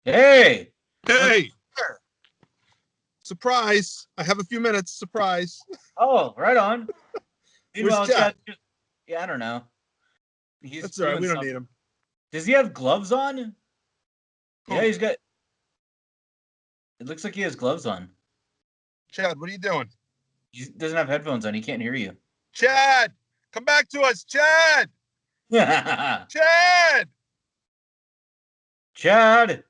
Hey! Hey! Surprise! I have a few minutes. Surprise! Oh, right on. Meanwhile, Chad? Yeah, I don't know. That's all right. We don't need him. Does he have gloves on? Who? Yeah, he's got. It looks like he has gloves on. Chad, what are you doing? He doesn't have headphones on. He can't hear you. Chad! Come back to us, Chad! Chad! Chad!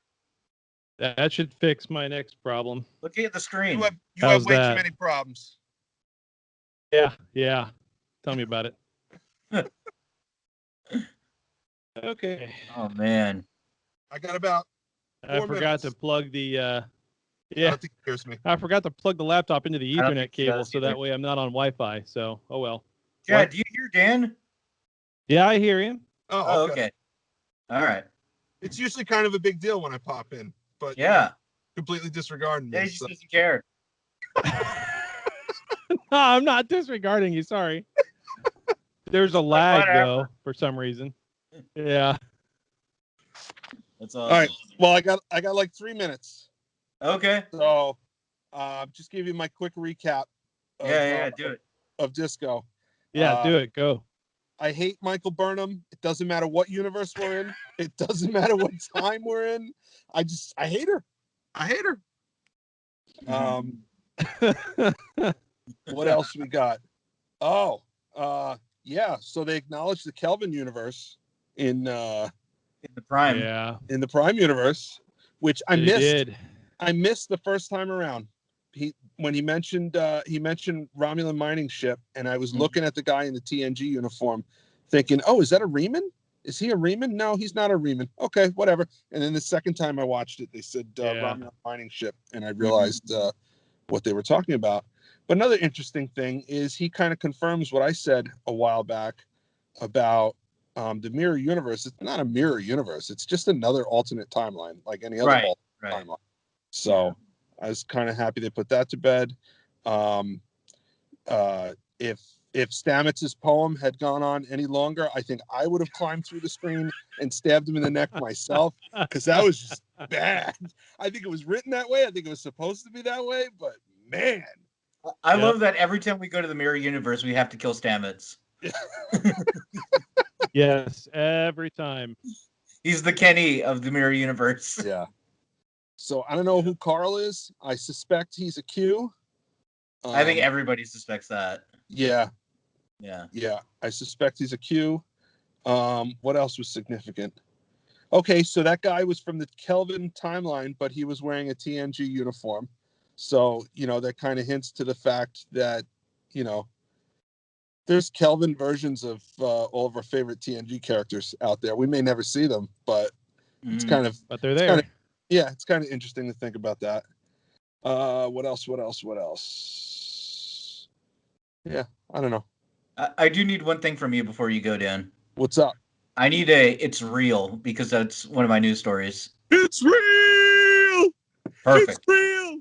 That should fix my next problem. Looking at the screen. You have way too many problems. Yeah. Tell me about it. Okay. Oh, man. I got about 4 I forgot to plug the I don't think it hears me. I forgot to plug the laptop into the Ethernet cable so that way I'm not on Wi-Fi. So, oh well. Chad, do you hear Dan? Yeah, I hear him. Oh, okay. All right. It's usually kind of a big deal when I pop in, but completely disregarding me. Yeah, he just doesn't care. No, I'm not disregarding you. Sorry. There's a lag though for some reason. Yeah. That's awesome. All right. Well, I got like 3 minutes. Okay. So, just give you my quick recap. Do it. Of Disco. Yeah, do it. Go. I hate Michael Burnham. It doesn't matter what universe we're in. It doesn't matter what time we're in. I hate her. I hate her. What else we got? Oh, yeah. So they acknowledged the Kelvin universe in the Prime. Yeah. In the Prime universe, which I missed. Did. I missed the first time around. When he mentioned Romulan mining ship, and I was looking at the guy in the TNG uniform, thinking, "Oh, is that a Reman? Is he a Reman? No, he's not a Reman. Okay, whatever." And then the second time I watched it, they said Romulan mining ship, and I realized what they were talking about. But another interesting thing is he kind of confirms what I said a while back about the mirror universe. It's not a mirror universe. It's just another alternate timeline, like any other alternate timeline. So I was kind of happy they put that to bed. If Stamets's poem had gone on any longer, I think I would have climbed through the screen and stabbed him in the neck myself, because that was just bad. I think it was written that way. I think it was supposed to be that way, but man. I love that every time we go to the mirror universe, we have to kill Stamets. Yes, every time. He's the Kenny of the mirror universe. Yeah. So I don't know who Carl is. I suspect he's a Q. I think everybody suspects that. Yeah. Yeah. I suspect he's a Q. What else was significant? Okay, so that guy was from the Kelvin timeline, but he was wearing a TNG uniform. So, that kind of hints to the fact that, there's Kelvin versions of all of our favorite TNG characters out there. We may never see them, but it's kind of... But they're there. It's kind of interesting to think about that. What else? Yeah, I don't know. I do need one thing from you before you go, Dan. What's up? I need it's real, because that's one of my news stories. It's real! Perfect. It's real!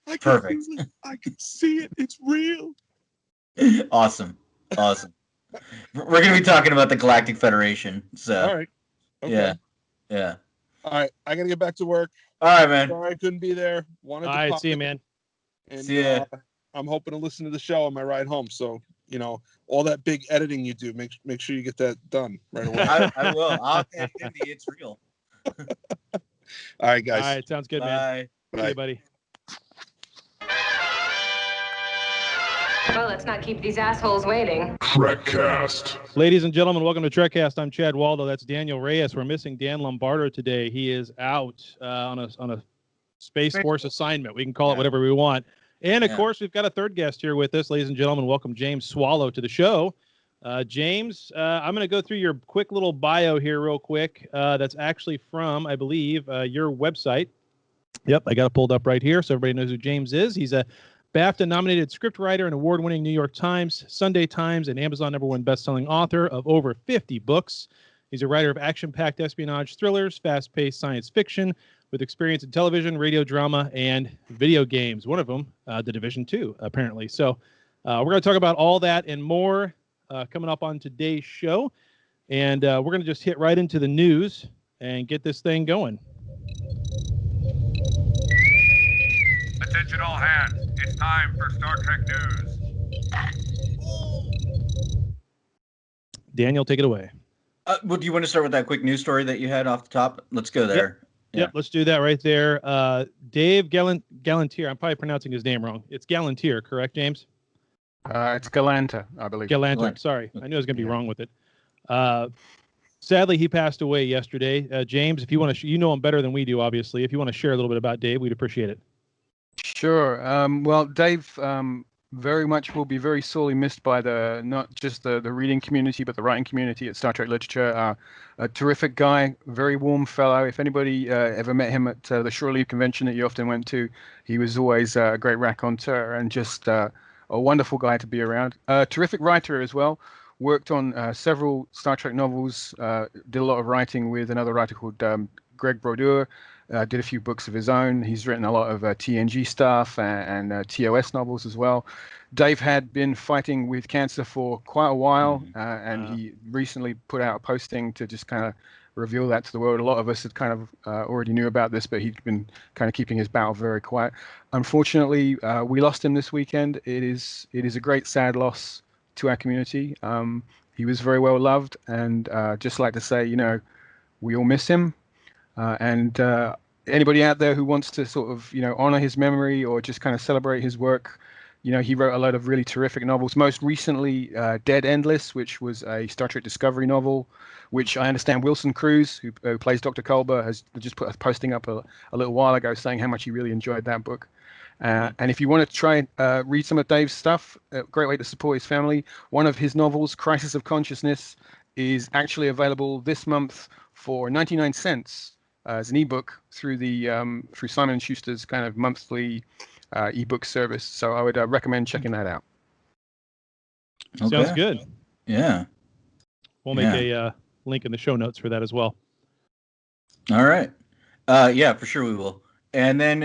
I can see it. It's real. Awesome. We're going to be talking about the Galactic Federation. So. All right. Okay. Yeah. All right. I got to get back to work. All right, man. Sorry I couldn't be there. All right. See you, man. And, see ya. I'm hoping to listen to the show on my ride home. So, all that big editing you do, make sure you get that done right away. I will. I'll tell you, it's real. All right, guys. All right. Sounds good, man. Bye. See you, buddy. Well, let's not keep these assholes waiting. Trekcast. Ladies and gentlemen, welcome to Trekcast. I'm Chad Waldo. That's Daniel Reyes. We're missing Dan Lombardo today. He is out on a Space Force assignment. We can call it whatever we want. And, of course, we've got a third guest here with us. Ladies and gentlemen, welcome James Swallow to the show. James, I'm going to go through your quick little bio here real quick. That's actually from, I believe, your website. Yep, I got it pulled up right here so everybody knows who James is. He's a BAFTA-nominated scriptwriter and award-winning New York Times, Sunday Times, and Amazon #1 best-selling author of over 50 books. He's a writer of action-packed espionage thrillers, fast-paced science fiction, with experience in television, radio drama, and video games. One of them, The Division 2, apparently. So we're going to talk about all that and more coming up on today's show. And we're going to just hit right into the news and get this thing going. Attention all hands. It's time for Star Trek news. Daniel, take it away. Well, do you want to start with that quick news story that you had off the top? Let's go there. Yep, let's do that right there. Dave Galantier, I'm probably pronouncing his name wrong. It's Galantier, correct, James? It's Galanta, I believe. Galanter, sorry. I knew I was going to be wrong with it. Sadly, he passed away yesterday. James, if you want to, you know him better than we do, obviously. If you want to share a little bit about Dave, we'd appreciate it. Sure. Well, Dave very much will be very sorely missed by not just the reading community, but the writing community at Star Trek Literature. A terrific guy, very warm fellow. If anybody ever met him at the Shore Leave convention that you often went to, he was always a great raconteur and just a wonderful guy to be around. Terrific writer as well. Worked on several Star Trek novels. Did a lot of writing with another writer called Greg Brodeur. Did a few books of his own. He's written a lot of TNG stuff and TOS novels as well. Dave had been fighting with cancer for quite a while, and he recently put out a posting to just kind of reveal that to the world. A lot of us had kind of already knew about this, but he'd been kind of keeping his battle very quiet. Unfortunately, we lost him this weekend. It is a great sad loss to our community. He was very well loved, and just like to say, we all miss him. And anybody out there who wants to sort of, honor his memory or just kind of celebrate his work, he wrote a lot of really terrific novels. Most recently, Dead Endless, which was a Star Trek Discovery novel, which I understand Wilson Cruz, who plays Dr. Culber, has just put a posting up a little while ago saying how much he really enjoyed that book. And if you want to try and read some of Dave's stuff, a great way to support his family. One of his novels, Crisis of Consciousness, is actually available this month for 99 cents. As an ebook through through Simon & Schuster's kind of monthly ebook service. So I would recommend checking that out. Okay. Sounds good. Yeah. We'll make a link in the show notes for that as well. All right. Yeah, for sure we will. And then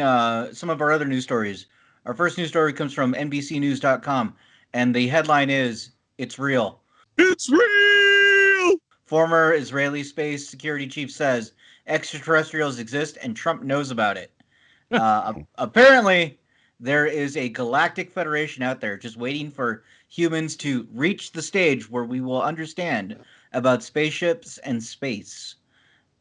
some of our other news stories. Our first news story comes from NBCnews.com, and the headline is, "It's real." It's real! Former Israeli space security chief says extraterrestrials exist and Trump knows about it. Apparently, there is a Galactic Federation out there just waiting for humans to reach the stage where we will understand about spaceships and space.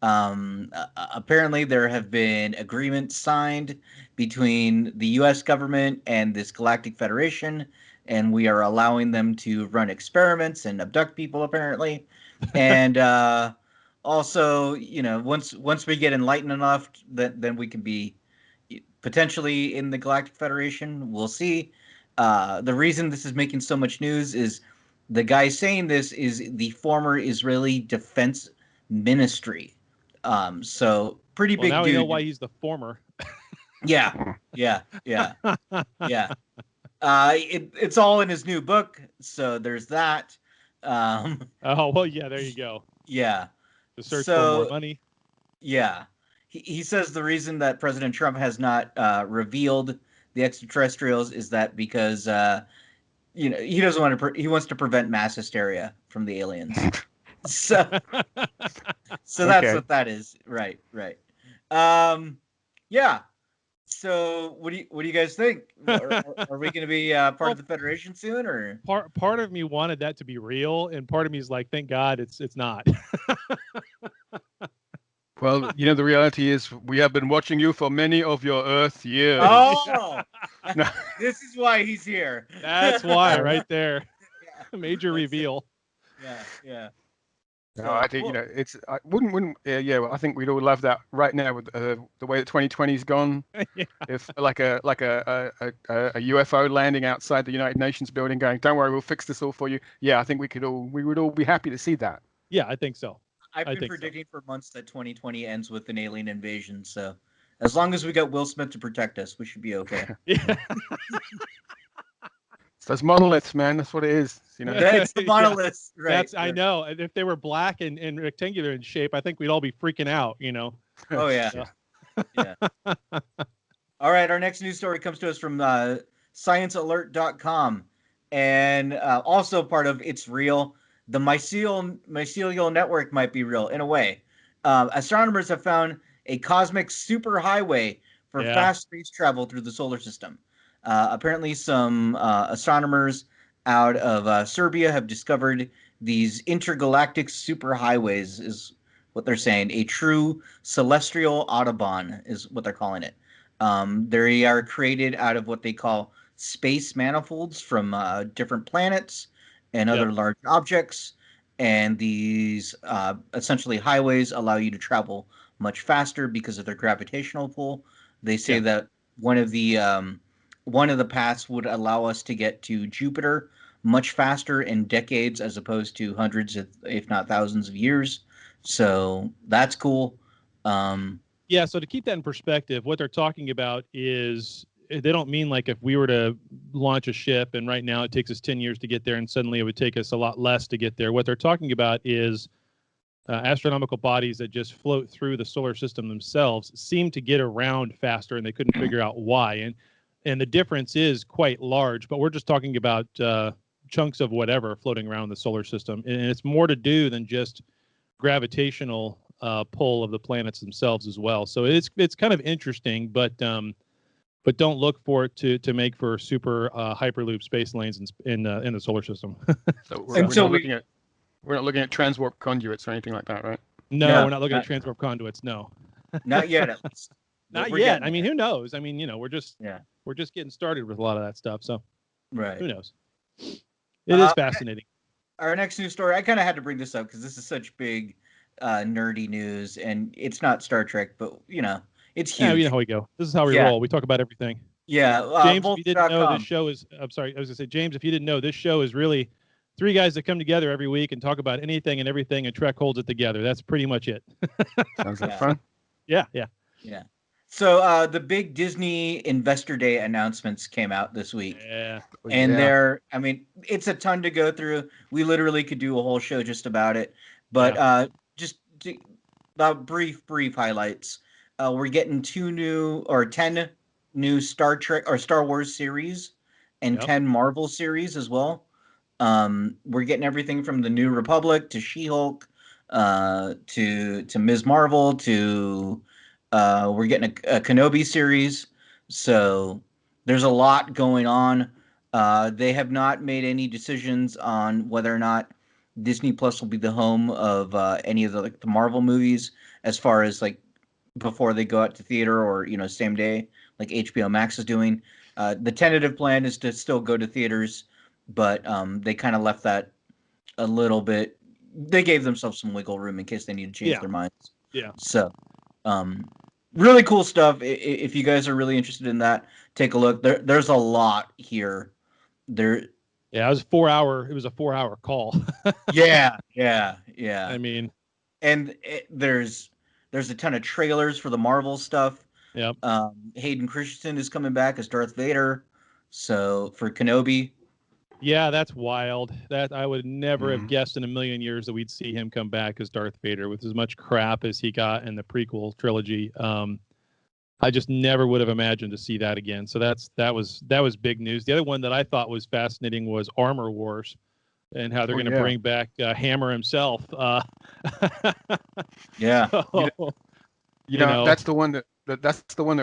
Apparently, there have been agreements signed between the U.S. government and this Galactic Federation, and we are allowing them to run experiments and abduct people, apparently. And also, once we get enlightened enough, then we can be potentially in the Galactic Federation. We'll see. The reason this is making so much news is the guy saying this is the former Israeli Defense Ministry. So pretty big now dude. we know why he's the former. Yeah. It's all in his new book, so there's that. Oh, well, yeah, there you go. Yeah. The search for more money. Yeah. He says the reason that President Trump has not revealed the extraterrestrials is that because he doesn't want to. He wants to prevent mass hysteria from the aliens. so that's what that is. Right. Yeah. So what do you guys think? Are we going to be part of the Federation soon, or part of me wanted that to be real, and part of me is like, thank God it's not. Well, the reality is we have been watching you for many of your Earth years. Oh, this is why he's here. That's why, right there. Major reveal. Yeah. No, I think it's. I wouldn't. Yeah. Well, I think we'd all love that right now with the way that 2020's gone. Yeah. If like a UFO landing outside the United Nations building, going, "Don't worry, we'll fix this all for you." Yeah, I think we would all be happy to see that. Yeah, I think so. I've been predicting for months that 2020 ends with an alien invasion. So as long as we got Will Smith to protect us, we should be okay. Yeah. It's those monoliths, man. That's what it is. It's the monoliths. Yeah. Right. I know. And if they were black and rectangular in shape, I think we'd all be freaking out. Oh yeah. Yeah. All right. Our next news story comes to us from ScienceAlert.com, and also part of It's Real. The mycelial network might be real in a way. Astronomers have found a cosmic superhighway for Yeah. fast space travel through the solar system. Apparently, some astronomers out of Serbia have discovered these intergalactic superhighways, is what they're saying. A true celestial autobahn is what they're calling it. They are created out of what they call space manifolds from different planets and other Yep. large objects. And these essentially highways allow you to travel much faster because of their gravitational pull. They say Yeah. that one of the paths would allow us to get to Jupiter much faster in decades as opposed to hundreds, if not thousands of years. So that's cool. Yeah, so to keep that in perspective, what they're talking about is they don't mean like if we were to launch a ship and right now it takes us 10 years to get there and suddenly it would take us a lot less to get there. What they're talking about is astronomical bodies that just float through the solar system themselves seem to get around faster and they couldn't figure out why. And the difference is quite large, but we're just talking about chunks of whatever floating around the solar system. And it's more to do than just gravitational pull of the planets themselves as well. So it's kind of interesting, but don't look for it to make for super hyperloop space lanes in the solar system. So we're not looking at transwarp conduits or anything like that, right? No, we're not looking at transwarp conduits. No, not yet, at least. not We're yet. getting I mean, there. who knows? I mean, we're just getting started with a lot of that stuff. So Right. who knows? It is fascinating. Our next news story, I kind of had to bring this up because this is such big nerdy news, and it's not Star Trek, but it's huge. Yeah, you know how we go. This is how we Yeah. roll. We talk about everything. Yeah, James, if you didn't know, Volt.com. this show is. I'm sorry, I was gonna say, James, if you didn't know, this show is really three guys that come together every week and talk about anything and everything, and Trek holds it together. That's pretty much it. Sounds like fun. Yeah. So the big Disney Investor Day announcements came out this week. Yeah. And it's a ton to go through. We literally could do a whole show just about it. But just about brief Highlights. We're getting 10 new Star Trek or Star Wars series and 10 Marvel series as well. We're getting everything from the New Republic to She-Hulk, to Ms. Marvel to we're getting a Kenobi series. So there's a lot going on. They have not made any decisions on whether or not Disney Plus will be the home of any of the Marvel movies, as far as like before they go out to theater or same day like HBO Max is doing. The tentative plan is to still go to theaters, but they kind of left that a little bit. They gave themselves some wiggle room in case they need to change their minds. Yeah. So, really cool stuff. If you guys are really interested in that, take a look. There's a lot here. Yeah, it was a 4-hour call. Yeah. I mean, and there's a ton of trailers for the Marvel stuff. Yep. Hayden Christensen is coming back as Darth Vader. So for Kenobi. Yeah, that's wild. That I would never have guessed in a million years that we'd see him come back as Darth Vader with as much crap as he got in the prequel trilogy. I just never would have imagined to see that again. So that was big news. The other one that I thought was fascinating was Armor Wars, and how they're going to bring back Hammer himself. Yeah. So, that's the one that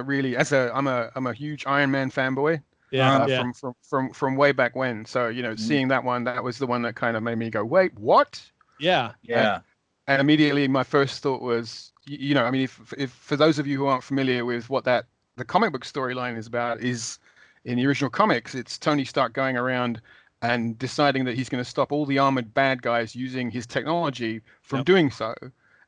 really, I'm a huge Iron Man fanboy. Yeah. From way back when. So seeing that one, that was the one that kind of made me go, wait, what? Yeah. And immediately my first thought was, if for those of you who aren't familiar with what the comic book storyline is about, is in the original comics, it's Tony Stark going around and deciding that he's going to stop all the armored bad guys using his technology from doing so.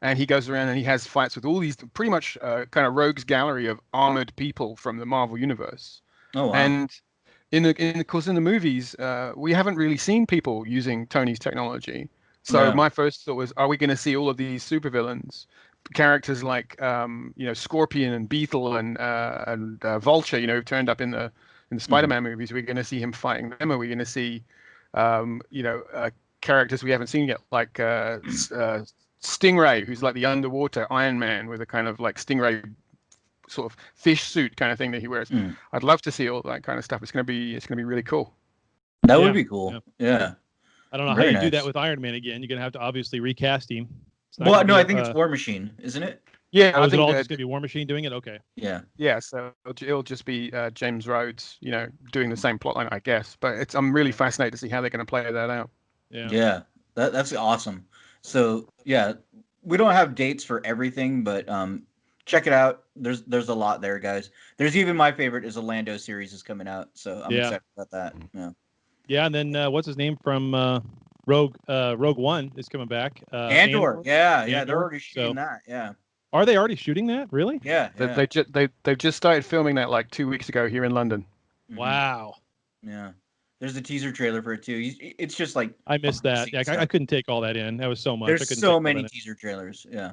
And he goes around and he has fights with all these pretty much kind of rogues gallery of armored people from the Marvel universe. Oh, wow. And in the movies, we haven't really seen people using Tony's technology. So my first thought was, are we going to see all of these supervillains, characters like Scorpion and Beetle and Vulture, who've turned up in the Spider-Man movies? Are we going to see him fighting them? Are we going to see characters we haven't seen yet, like Stingray, who's like the underwater Iron Man with a kind of like Stingray sort of fish suit kind of thing that he wears? I'd love to see all that kind of stuff. It's gonna be really cool. That would be cool. Yeah. I don't know how you do that with Iron Man again. You're gonna have to obviously recast him. Well, no, I think it's War Machine, isn't it? Yeah, Or I is it think all just going to be War Machine doing it? Okay. Yeah. yeah. So it'll just be James Rhodes, doing the same plotline, I guess. But I'm really fascinated to see how they're going to play that out. Yeah. Yeah. That's awesome. So yeah, we don't have dates for everything, but check it out. There's a lot there, guys. There's even my favorite is a Lando series is coming out, so I'm excited about that. Yeah. Yeah, and then what's his name from Rogue One is coming back. Andor. Yeah, they're Andor. already shooting So, that. Yeah. are they already shooting that? Really? Yeah. They've just started filming that like 2 weeks ago here in London. Mhm. Wow. Yeah. There's a teaser trailer for it too. It's just like I missed that. Yeah, I couldn't take all that in. That was so much. I there's couldn't so take all many that teaser trailers. Yeah.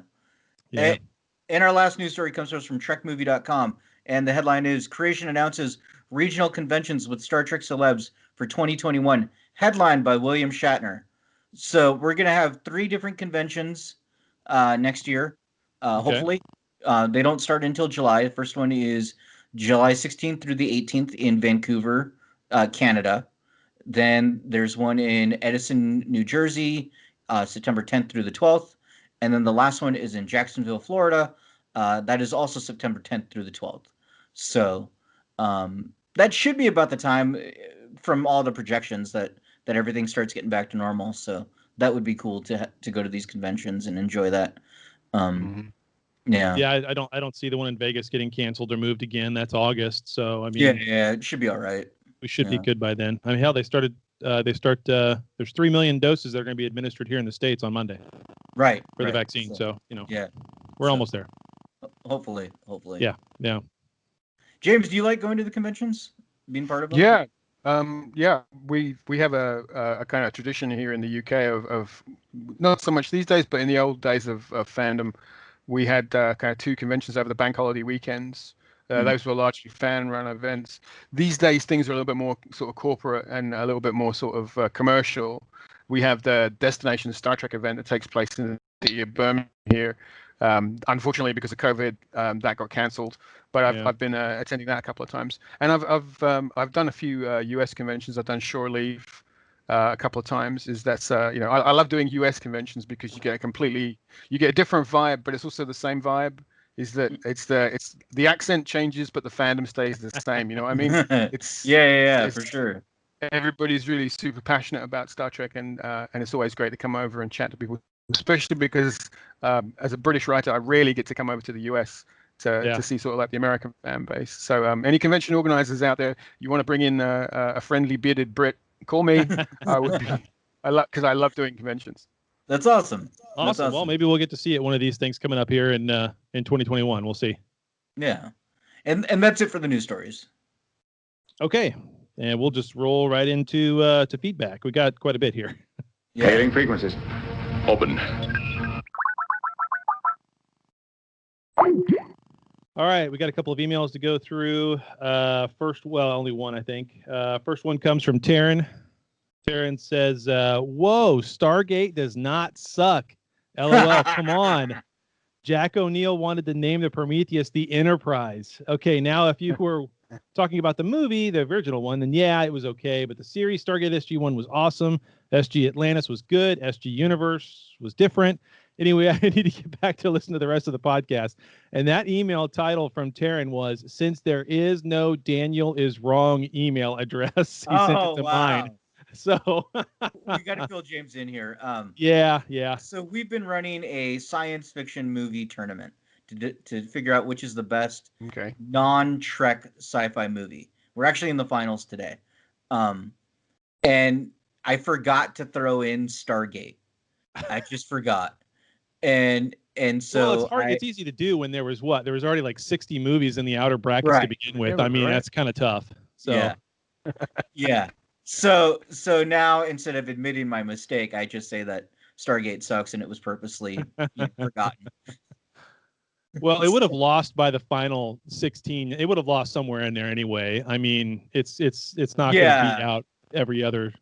in. Yeah. And our last news story comes to us from TrekMovie.com, and the headline is: Creation announces regional conventions with Star Trek celebs for 2021, headlined by William Shatner. So we're gonna have 3 different conventions next year. Okay. Hopefully, they don't start until July. The first one is July 16th through the 18th in Vancouver, Canada. Then there's one in Edison, New Jersey, September 10th through the 12th. And then the last one is in Jacksonville, Florida. That is also September 10th through the 12th. So that should be about the time from all the projections that everything starts getting back to normal. So that would be cool to go to these conventions and enjoy that. Yeah. Yeah, I don't see the one in Vegas getting canceled or moved again. That's August. So I mean, Yeah, it should be all right. we should be good by then. I mean, hell, there's 3 million doses that are going to be administered here in the States on Monday. Right. For the vaccine. So, yeah, we're almost there. Hopefully. Yeah. James, do you like going to the conventions? Being part of them? Yeah. We have a kind of tradition here in the UK of not so much these days, but in the old days of fandom, we had kind of 2 conventions over the bank holiday weekends. Those were largely fan-run events. These days, things are a little bit more sort of corporate and a little bit more sort of commercial. We have the Destination Star Trek event that takes place in the city of Birmingham here. Unfortunately, because of COVID, that got cancelled. But I've been attending that a couple of times, and I've done a few US conventions. I've done Shore Leave a couple of times. I love doing US conventions because you get a different vibe, but it's also the same vibe. Is that it's the accent changes, but the fandom stays the same. You know what I mean? It's for sure. Everybody's really super passionate about Star Trek, and it's always great to come over and chat to people, especially because as a British writer, I rarely get to come over to the US to see sort of like the American fan base. So any convention organizers out there, you want to bring in a friendly bearded Brit, call me. Because I love doing conventions. That's awesome. Awesome. Well, maybe we'll get to see it one of these things coming up here in 2021. We'll see. Yeah. And that's it for the news stories. Okay. And we'll just roll right into to feedback. We got quite a bit here. Yeah. Hailing frequencies. Open. All right, we got a couple of emails to go through. Only one, I think. First one comes from Taryn. Taryn says, whoa, Stargate does not suck. LOL, come on. Jack O'Neill wanted to name the Prometheus the Enterprise. Okay, now if you were talking about the movie, the original one, then yeah, it was okay. But the series Stargate SG-1 was awesome. SG Atlantis was good. SG Universe was different. Anyway, I need to get back to listen to the rest of the podcast. And that email title from Taryn was, since there is no Daniel is wrong email address, he sent it to mine. So we got to fill James in here. Yeah. So we've been running a science fiction movie tournament to figure out which is the best non-Trek sci-fi movie. We're actually in the finals today. And I forgot to throw in Stargate. I just forgot. And so it's hard. It's easy to do when there was already like 60 movies in the outer brackets to begin with. I mean, that's kind of tough. So yeah. So now instead of admitting my mistake, I just say that Stargate sucks and it was purposely forgotten. Well, it would have lost by the final 16. It would have lost somewhere in there anyway. I mean, it's not going to beat out every other.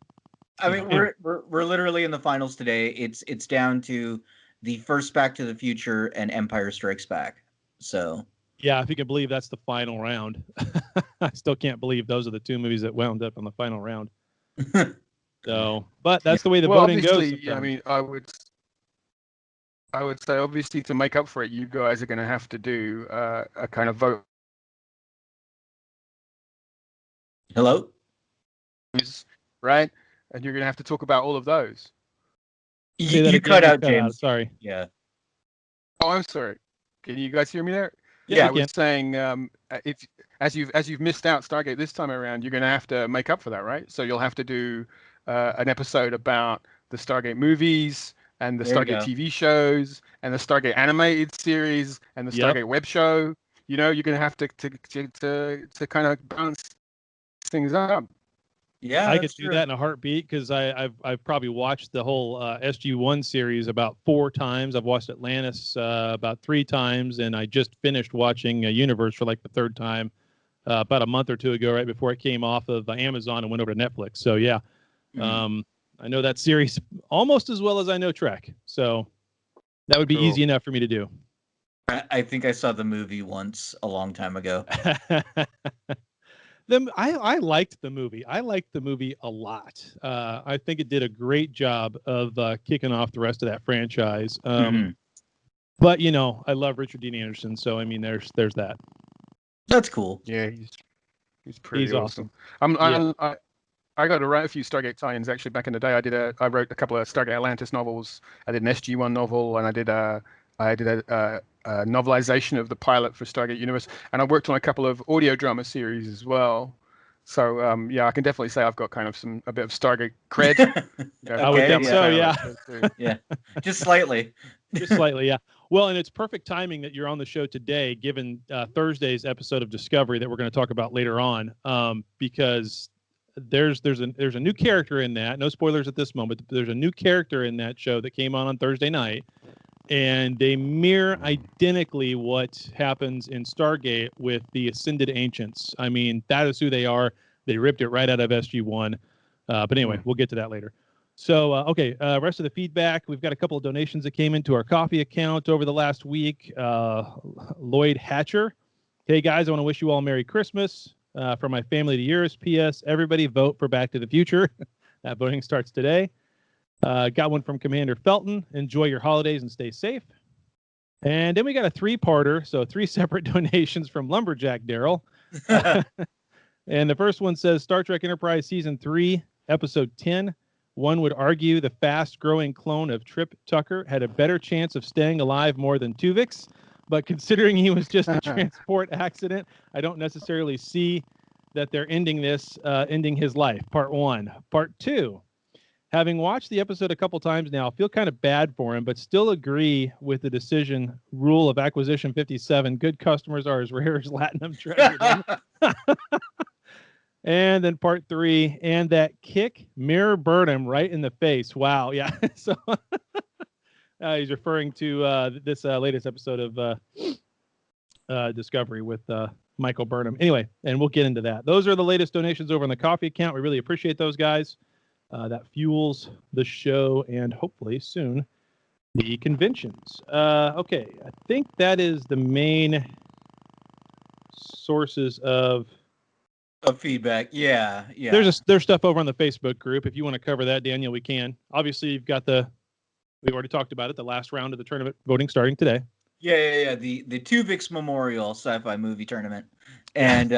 I mean, we're literally in the finals today. It's down to the first Back to the Future and Empire Strikes Back. So yeah, if you can believe that's the final round. I still can't believe those are the 2 movies that wound up in the final round. So, but that's the way the voting goes. I mean, I I would say, obviously, to make up for it, you guys are going to have to do a kind of vote, Hello? right? And you're going to have to talk about all of those. Say that You again. cut You out, cut out. James. Sorry. Yeah. Oh, I'm sorry. Can you guys hear me there? Yeah, I we was saying, if as you've missed out Stargate this time around, you're going to have to make up for that, right? So you'll have to do an episode about the Stargate movies and the There you Stargate go. TV shows and the Stargate animated series and the Yep. Stargate web show. You know, you're going to have to kind of balance things up. Yeah, I that's could do true. that in a heartbeat because I've probably watched the whole SG1 series about 4 times. I've watched Atlantis about 3 times, and I just finished watching Universe for like the 3rd time about a month or 2 ago, right before it came off of Amazon and went over to Netflix. So yeah, I know that series almost as well as I know Trek. So that would be Cool. easy enough for me to do. I think I saw the movie once a long time ago. I liked the movie. I liked the movie a lot. I think it did a great job of kicking off the rest of that franchise. But you know, I love Richard Dean Anderson, so I mean, there's that. That's cool. Yeah, he's pretty He's awesome. I got to write a few Stargate tie-ins actually back in the day. I wrote a couple of Stargate Atlantis novels. I did an SG-1 novel, and I did a novelization of the pilot for Stargate Universe, and I worked on a couple of audio drama series as well. So I can definitely say I've got kind of a bit of Stargate cred. I would think so. Yeah. Yeah, just slightly. Just slightly, yeah. Well, and it's perfect timing that you're on the show today, given Thursday's episode of Discovery that we're going to talk about later on, because there's a new character in that. No spoilers at this moment. But there's a new character in that show that came on Thursday night, and they mirror identically what happens in Stargate with the Ascended Ancients. I mean, that is who they are. They ripped it right out of SG-1. But anyway, we'll get to that later. So, okay, rest of the feedback. We've got a couple of donations that came into our coffee account over the last week. Lloyd Hatcher. Hey, guys, I want to wish you all Merry Christmas. From my family to yours. P.S. Everybody vote for Back to the Future. That voting starts today. Got one from Commander Felton. Enjoy your holidays and stay safe. And then we got a 3-parter, so 3 separate donations from Lumberjack Daryl. And the first one says Star Trek Enterprise Season 3, Episode 10. One would argue the fast-growing clone of Trip Tucker had a better chance of staying alive more than Tuvix, but considering he was just a transport accident, I don't necessarily see that they're ending his life. Part 1. Part 2. Having watched the episode a couple times now, I feel kind of bad for him, but still agree with the decision rule of Acquisition 57. Good customers are as rare as Latinum treasure. And then part 3, and that kick Mirror Burnham right in the face. Wow, yeah. So he's referring to this latest episode of Discovery with Michael Burnham. Anyway, and we'll get into that. Those are the latest donations over on the coffee account. We really appreciate those guys. That fuels the show and hopefully soon the conventions. Okay, I think that is the main sources of feedback. Yeah. There's stuff over on the Facebook group. If you want to cover that, Daniel, we can. Obviously, you've got we've already talked about it, the last round of the tournament voting starting today. Yeah. The Tuvix Memorial Sci-Fi Movie Tournament, and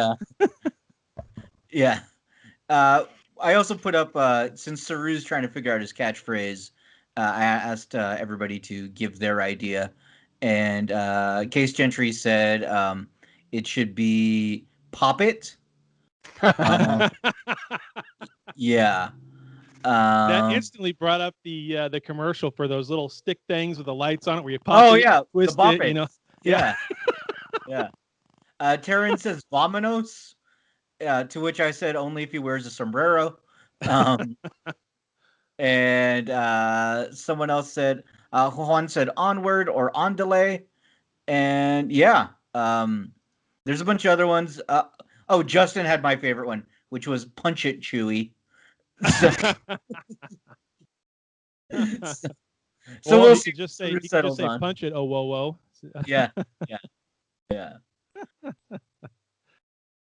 yeah. I also put up since Saru's trying to figure out his catchphrase. I asked everybody to give their idea, and Case Gentry said it should be "Pop It." Yeah. That instantly brought up the commercial for those little stick things with the lights on it where you pop it, twist it, you know. Yeah. Taryn says "Vominos," to which I said only if he wears a sombrero. And someone else said, Juan said "Onward" or "On Delay," and there's a bunch of other ones. Justin had my favorite one, which was "Punch It, Chewie." So we'll you could just say "Punch it, oh whoa." Yeah.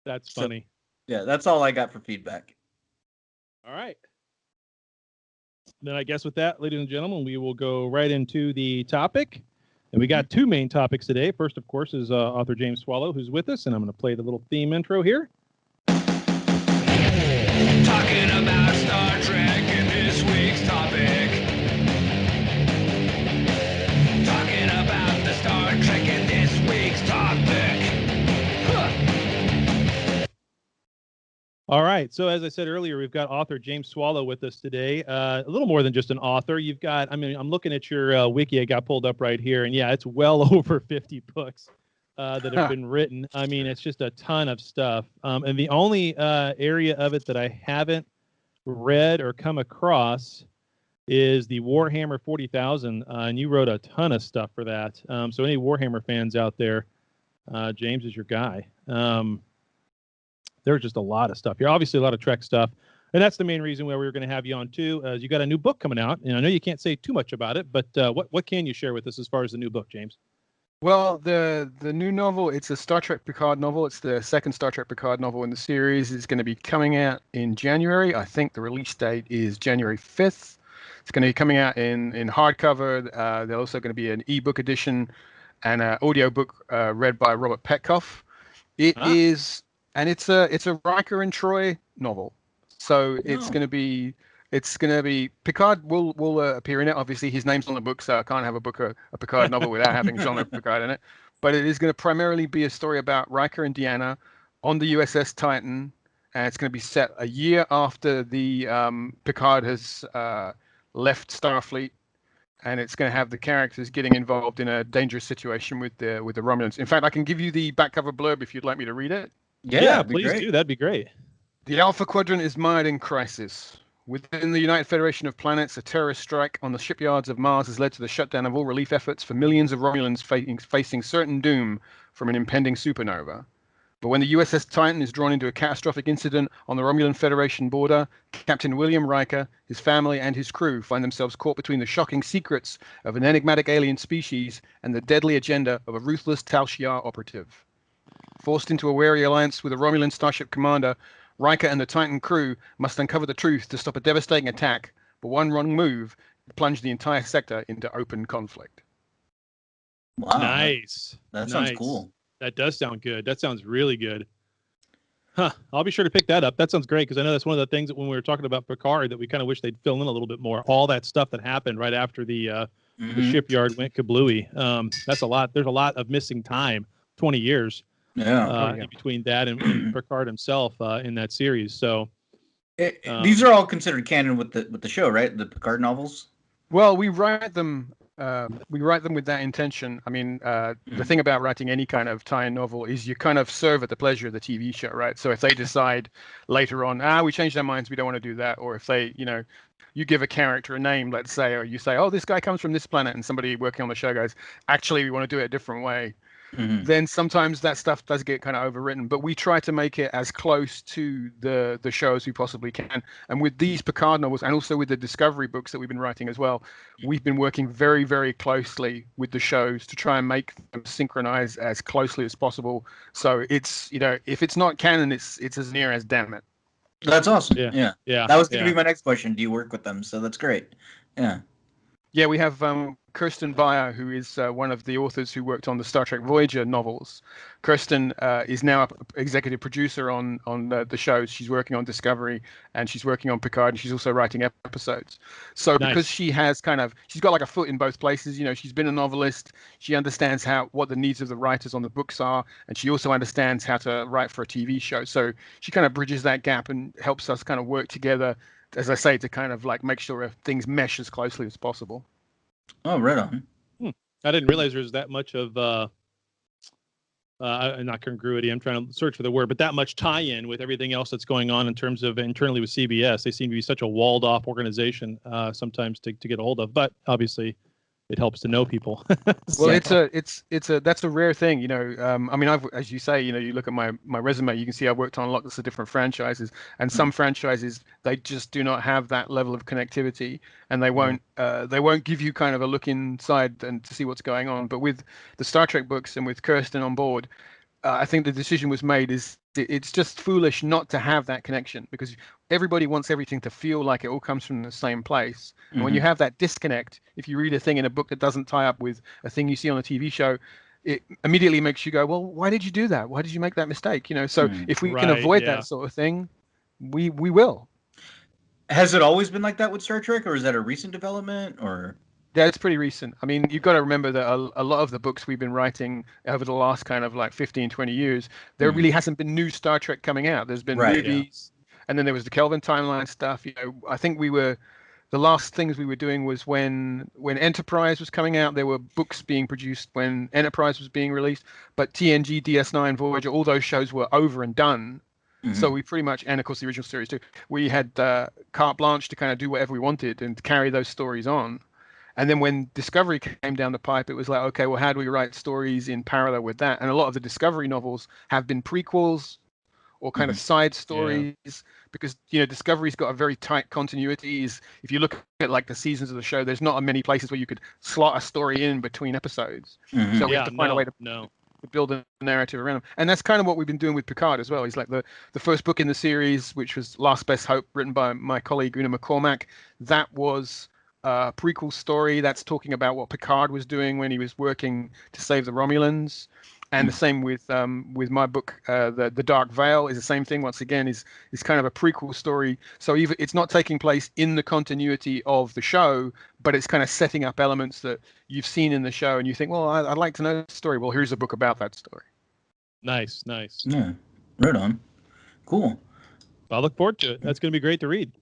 That's funny. So, yeah, that's all I got for feedback. All right. Then I guess with that, ladies and gentlemen, we will go right into the topic. And we got two main topics today. First, of course, is author James Swallow, who's with us, and I'm going to play the little theme intro here. Talking about Star Trek in this week's topic. Talking about the Star Trek in this week's topic. All right. So as I said earlier, we've got author James Swallow with us today. A little more than just an author. You've got, I'm looking at your wiki I got pulled up right here, and yeah, it's well over 50 books that have been written. I mean, it's just a ton of stuff. And the only area of it that I haven't read or come across is the Warhammer 40,000. And you wrote a ton of stuff for that. So any Warhammer fans out there, James is your guy. There's just a lot of stuff here. Obviously, a lot of Trek stuff. And that's the main reason why we were going to have you on, too. You got a new book coming out. And I know you can't say too much about it, but what can you share with us as far as the new book, James? Well, the new novel, it's a Star Trek Picard novel. It's the second Star Trek Picard novel in the series. It's going to be coming out in January. I think the release date is January 5th. It's going to be coming out in hardcover. There's also going to be an ebook edition and an audiobook read by Robert Petkoff. And it's a Riker and Troy novel. So it's going to be Picard will appear in it. Obviously, his name's on the book, so I can't have a Picard novel without having Jean-Luc Picard in it. But it is going to primarily be a story about Riker and Deanna on the USS Titan, and it's going to be set a year after the Picard has left Starfleet, and it's going to have the characters getting involved in a dangerous situation with the Romulans. In fact, I can give you the back cover blurb if you'd like me to read it. Yeah, please do. That'd be great. The Alpha Quadrant is mired in crisis. Within the United Federation of Planets, a terrorist strike on the shipyards of Mars has led to the shutdown of all relief efforts for millions of Romulans facing certain doom from an impending supernova. But when the USS Titan is drawn into a catastrophic incident on the Romulan Federation border, Captain William Riker, his family, and his crew find themselves caught between the shocking secrets of an enigmatic alien species and the deadly agenda of a ruthless Tal Shiar operative. Forced into a wary alliance with a Romulan starship commander, Riker and the Titan crew must uncover the truth to stop a devastating attack, but one wrong move plunged the entire sector into open conflict. Wow. Nice. That sounds cool. That does sound good. That sounds really good. Huh. I'll be sure to pick that up. That sounds great, because I know that's one of the things that when we were talking about Picard that we kind of wish they'd fill in a little bit more. All that stuff that happened right after the shipyard went kablooey. That's a lot. There's a lot of missing time, 20 years. In between that and Picard himself in that series. So these are all considered canon with the show, right? The Picard novels. Well, we write them with that intention. I mean, the thing about writing any kind of tie-in novel is you kind of serve at the pleasure of the TV show, right? So if they decide later on, we changed our minds, we don't want to do that, or if they, you give a character a name, let's say, or you say, oh, this guy comes from this planet, and somebody working on the show goes, actually, we want to do it a different way. Then sometimes that stuff does get kind of overwritten, but we try to make it as close to the show as we possibly can. And with these Picard novels, and also with the Discovery books that we've been writing as well, we've been working very, very closely with the shows to try and make them synchronize as closely as possible. So it's, if it's not canon, it's as near as damn it. That's awesome. Yeah. That was going to be my next question. Do you work with them? So that's great. Yeah, we have Kirsten Beyer, who is one of the authors who worked on the Star Trek Voyager novels. Kirsten is now an executive producer on the shows. She's working on Discovery, and she's working on Picard, and she's also writing episodes. So because she has she's got like a foot in both places. She's been a novelist. She understands what the needs of the writers on the books are, and she also understands how to write for a TV show. So she kind of bridges that gap and helps us kind of work together, as I say, to kind of like make sure things mesh as closely as possible. Oh, right on. I didn't realize there's that much of not congruity. I'm trying to search for the word, but that much tie-in with everything else that's going on in terms of internally with CBS. They seem to be such a walled-off organization sometimes to get a hold of. But obviously, it helps to know people. Well, that's a rare thing, I mean, as you say, you look at my resume, you can see I worked on lots of different franchises, and some franchises, they just do not have that level of connectivity, and they won't give you kind of a look inside and to see what's going on. But with the Star Trek books and with Kirsten on board, I think the decision was made is it's just foolish not to have that connection, because everybody wants everything to feel like it all comes from the same place. And when you have that disconnect, if you read a thing in a book that doesn't tie up with a thing you see on a TV show, it immediately makes you go, well, why did you do that? Why did you make that mistake? So if we can avoid that sort of thing, we will. Has it always been like that with Star Trek, or is that a recent development? Or Yeah, it's pretty recent. I mean, you've got to remember that a lot of the books we've been writing over the last kind of like 15, 20 years, there really hasn't been new Star Trek coming out. There's been movies, and then there was the Kelvin timeline stuff. I think the last things we were doing was when Enterprise was coming out, there were books being produced when Enterprise was being released, but TNG, DS9, Voyager, all those shows were over and done. So we pretty much, and of course the original series too, we had carte blanche to kind of do whatever we wanted and to carry those stories on. And then when Discovery came down the pipe, it was like, okay, well, how do we write stories in parallel with that? And a lot of the Discovery novels have been prequels or kind of side stories, because Discovery's got a very tight continuity. If you look at like the seasons of the show, there's not many places where you could slot a story in between episodes. So we have to find a way to build a narrative around them. And that's kind of what we've been doing with Picard as well. He's like the first book in the series, which was Last Best Hope, written by my colleague Una McCormack. That was a prequel story that's talking about what Picard was doing when he was working to save the Romulans. And the same with my book, the Dark Veil is the same thing. Once again, is kind of a prequel story. So it's not taking place in the continuity of the show, but it's kind of setting up elements that you've seen in the show, and you think, well, I'd like to know the story. Well, here's a book about that story. Nice. Yeah, right on. Cool. I'll look forward to it. That's going to be great to read.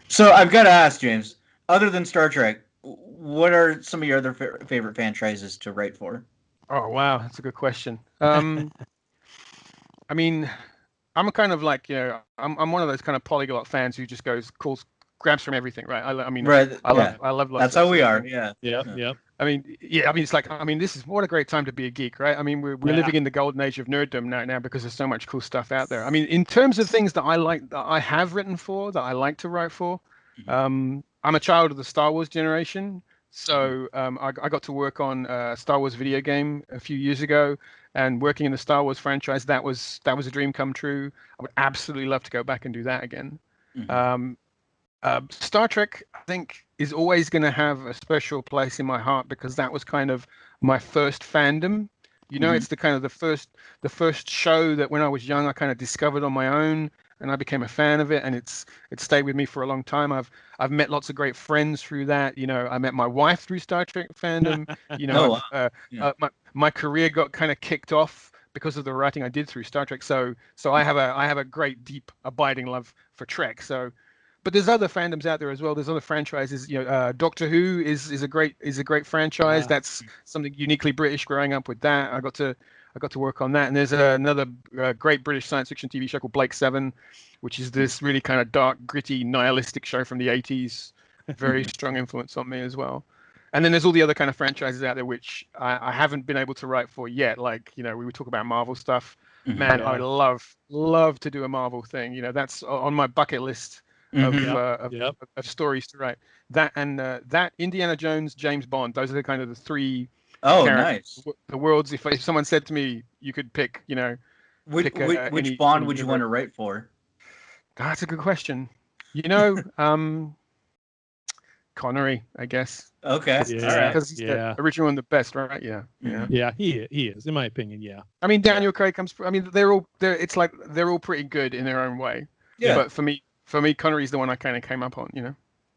So I've got to ask, James, other than Star Trek, what are some of your other favorite franchises to write for? Oh, wow. That's a good question. I mean, I'm kind of like, I'm one of those kind of polyglot fans who just grabs from everything, right? I love that's how we are. Yeah. I mean, it's like, what a great time to be a geek, right? I mean, we're living in the golden age of nerddom now because there's so much cool stuff out there. I mean, in terms of things that I like, that I have written for, that I like to write for, I'm a child of the Star Wars generation. So I got to work on a Star Wars video game a few years ago, and working in the Star Wars franchise, that was a dream come true. I would absolutely love to go back and do that again. Star Trek, I think, is always going to have a special place in my heart, because that was kind of my first fandom. It's the kind of the first show that when I was young I kind of discovered on my own, and I became a fan of it, and it's stayed with me for a long time. I've met lots of great friends through that. I met my wife through Star Trek fandom. My career got kind of kicked off because of the writing I did through Star Trek. So I have a great, deep, abiding love for Trek. But there's other fandoms out there as well. There's other franchises. Doctor Who is a great franchise. That's something uniquely British. Growing up with that, I got to work on that. And there's another great British science fiction TV show called Blake 7, which is this really kind of dark, gritty, nihilistic show from the 80s. Very strong influence on me as well. And then there's all the other kind of franchises out there which I haven't been able to write for yet. Like, we would talk about Marvel stuff. Man, I love to do a Marvel thing. That's on my bucket list of stories to write. That and that Indiana Jones, James Bond. Those are the kind of the three. Oh, nice. The worlds. If someone said to me, you could pick, which Bond would you want to write for? That's a good question. Connery, I guess. Okay. Yeah. Because he's the original and the best, right? Yeah. Yeah, he is, in my opinion. Yeah. I mean, Daniel Craig comes. I mean, they're all pretty good in their own way. Yeah. But for me, Connery's the one I kind of came up on.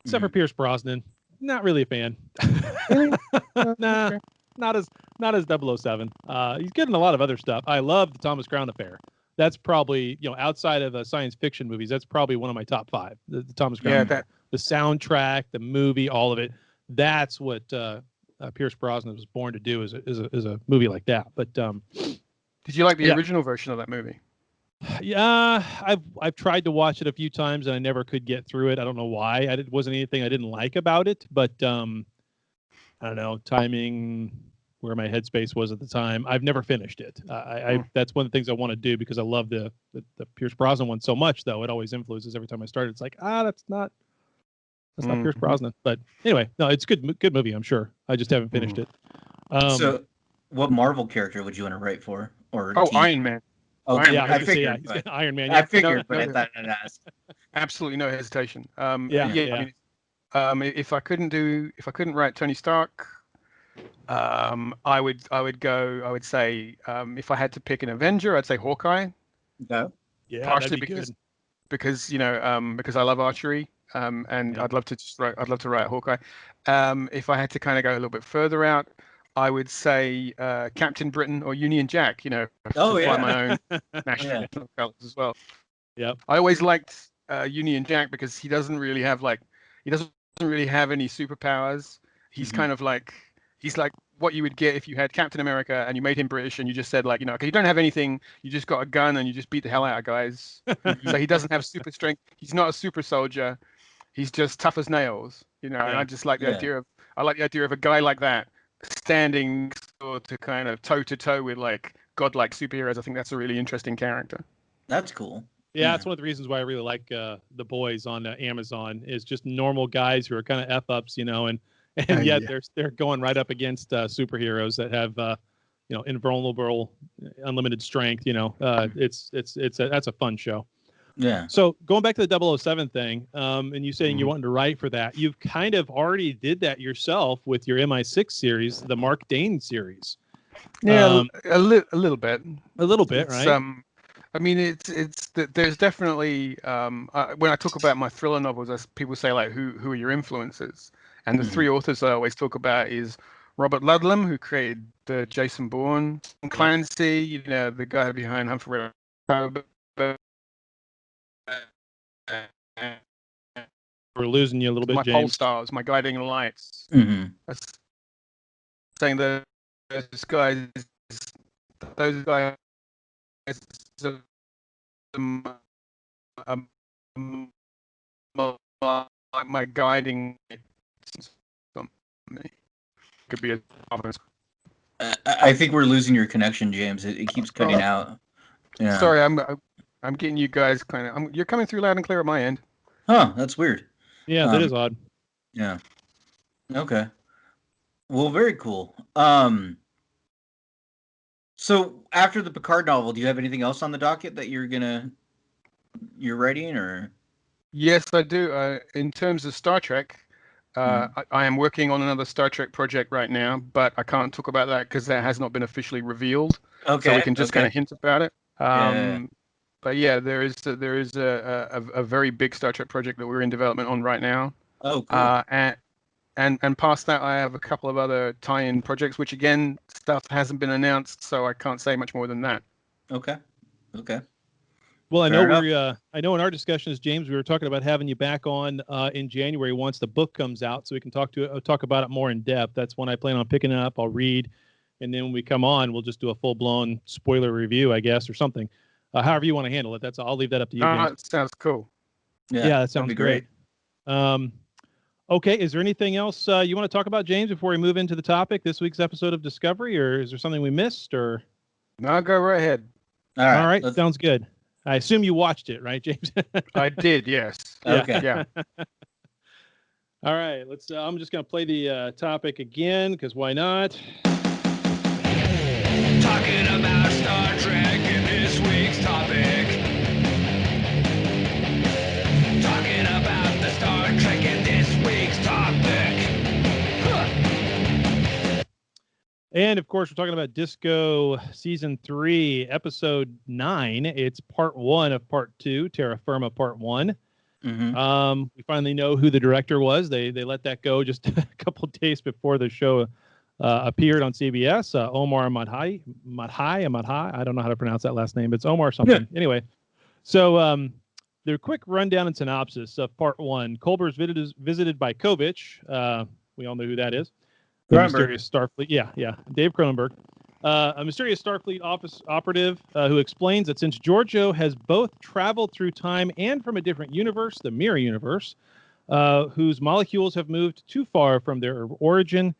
Except for Pierce Brosnan, not really a fan. Nah. Not as 007. He's good in a lot of other stuff. I love the Thomas Crown Affair. That's probably, outside of science fiction movies, that's probably one of my top 5. The Thomas Crown Affair. The soundtrack, the movie, all of it. That's what Pierce Brosnan was born to do, is a movie like that. But did you like the original version of that movie? Yeah, I've tried to watch it a few times and I never could get through it. I don't know why. It wasn't anything I didn't like about it, but I don't know, timing, where my headspace was at the time. I've never finished it. That's one of the things I want to do, because I love the Pierce Brosnan one so much, though. It always influences every time I start. It's like, that's not Pierce Brosnan. But anyway, no, it's good movie, I'm sure. I just haven't finished it. So what Marvel character would you want to write for? Or Iron Man. Okay, Yeah, I I was gonna say, yeah, figured, he's but got Iron Man. I Yeah, figured, but no, I thought I'd ask. absolutely no hesitation. Yeah, yeah, yeah. I mean, if I couldn't write Tony Stark, I would say, if I had to pick an Avenger, I'd say Hawkeye, Okay. yeah, that'd partially be good. because because I love archery, and Yeah. I'd love to write Hawkeye. If I had to kind of go a little bit further out, I would say Captain Britain or Union Jack, Oh, to fly yeah. my own Yeah. national colors as well. Yep. I always liked Union Jack because he doesn't really have any superpowers. He's Mhm. kind of like he's like what you would get if you had Captain America and you made him British and you just said like, okay, you don't have anything, you just got a gun and you just beat the hell out of guys. So he doesn't have super strength. He's not a super soldier. He's just tough as nails, And Yeah. I just like the Yeah. idea of a guy like that standing sort to kind of toe to toe with like godlike superheroes. I think that's a really interesting character. That's cool. Yeah, that's one of the reasons why I really like The Boys on Amazon. Is just normal guys who are kind of f ups, and yet Yeah. they're going right up against superheroes that have invulnerable, unlimited strength. That's a fun show. Yeah. So going back to the 007 thing, and you saying you're wanting to write for that, you've kind of already did that yourself with your MI6 series, the Mark Dane series. Yeah, a little bit. A little bit, It's, right? I mean, there's definitely when I talk about my thriller novels, people say like, who are your influences? And the three authors I always talk about is Robert Ludlum, who created Jason Bourne, Clancy, the guy behind Humphrey Bogart. We're losing you a little bit, My pole James. stars, my guiding lights. Mm-hmm. That's saying that those guys like my guiding could be a I think we're losing your connection, James. It keeps cutting out. Yeah. Sorry, I'm getting you guys kind of. You're coming through loud and clear at my end. Huh. That's weird. Yeah, that is odd. Yeah. Okay. Well, very cool. So after the Picard novel, do you have anything else on the docket that you're writing, or? Yes, I do. In terms of Star Trek, I am working on another Star Trek project right now, but I can't talk about that because that has not been officially revealed. Okay. So we can just kind of hint about it. Yeah. But yeah, there is a very big Star Trek project that we're in development on right now. Oh, cool. And past that, I have a couple of other tie-in projects, which again, stuff hasn't been announced, so I can't say much more than that. Okay. Well, I Fair know enough. I know in our discussions, James, we were talking about having you back on in January once the book comes out, so we can talk about it more in depth. That's when I plan on picking it up. I'll read, and then when we come on, we'll just do a full-blown spoiler review, I guess, or something. However you want to handle it. I'll leave that up to you, James. That sounds cool. Yeah, that sounds great. Okay, is there anything else you want to talk about, James, before we move into the topic, this week's episode of Discovery, or is there something we missed? Or No, go right ahead. All right. Sounds good. I assume you watched it, right, James? I did, yes. Okay. Yeah. All right, let's. I'm just going to play the topic again because why not? Talking about Star Trek in this week's topic. Talking about the Star Trek in this week's topic. And of course, we're talking about Disco Season 3, Episode 9. It's Part 1 of Part 2, Terra Firma Part 1. Mm-hmm. We finally know who the director was. They let that go just a couple of days before the show appeared on CBS. Omar Madhai. I don't know how to pronounce that last name. It's Omar something. Yeah. Anyway, so the quick rundown and synopsis of Part 1. Culber's visited by Kovich. We all know who that is. The mysterious Starfleet. Yeah. Dave Cronenberg. A mysterious Starfleet office operative who explains that since Giorgio has both traveled through time and from a different universe, the Mirror Universe, whose molecules have moved too far from their origin,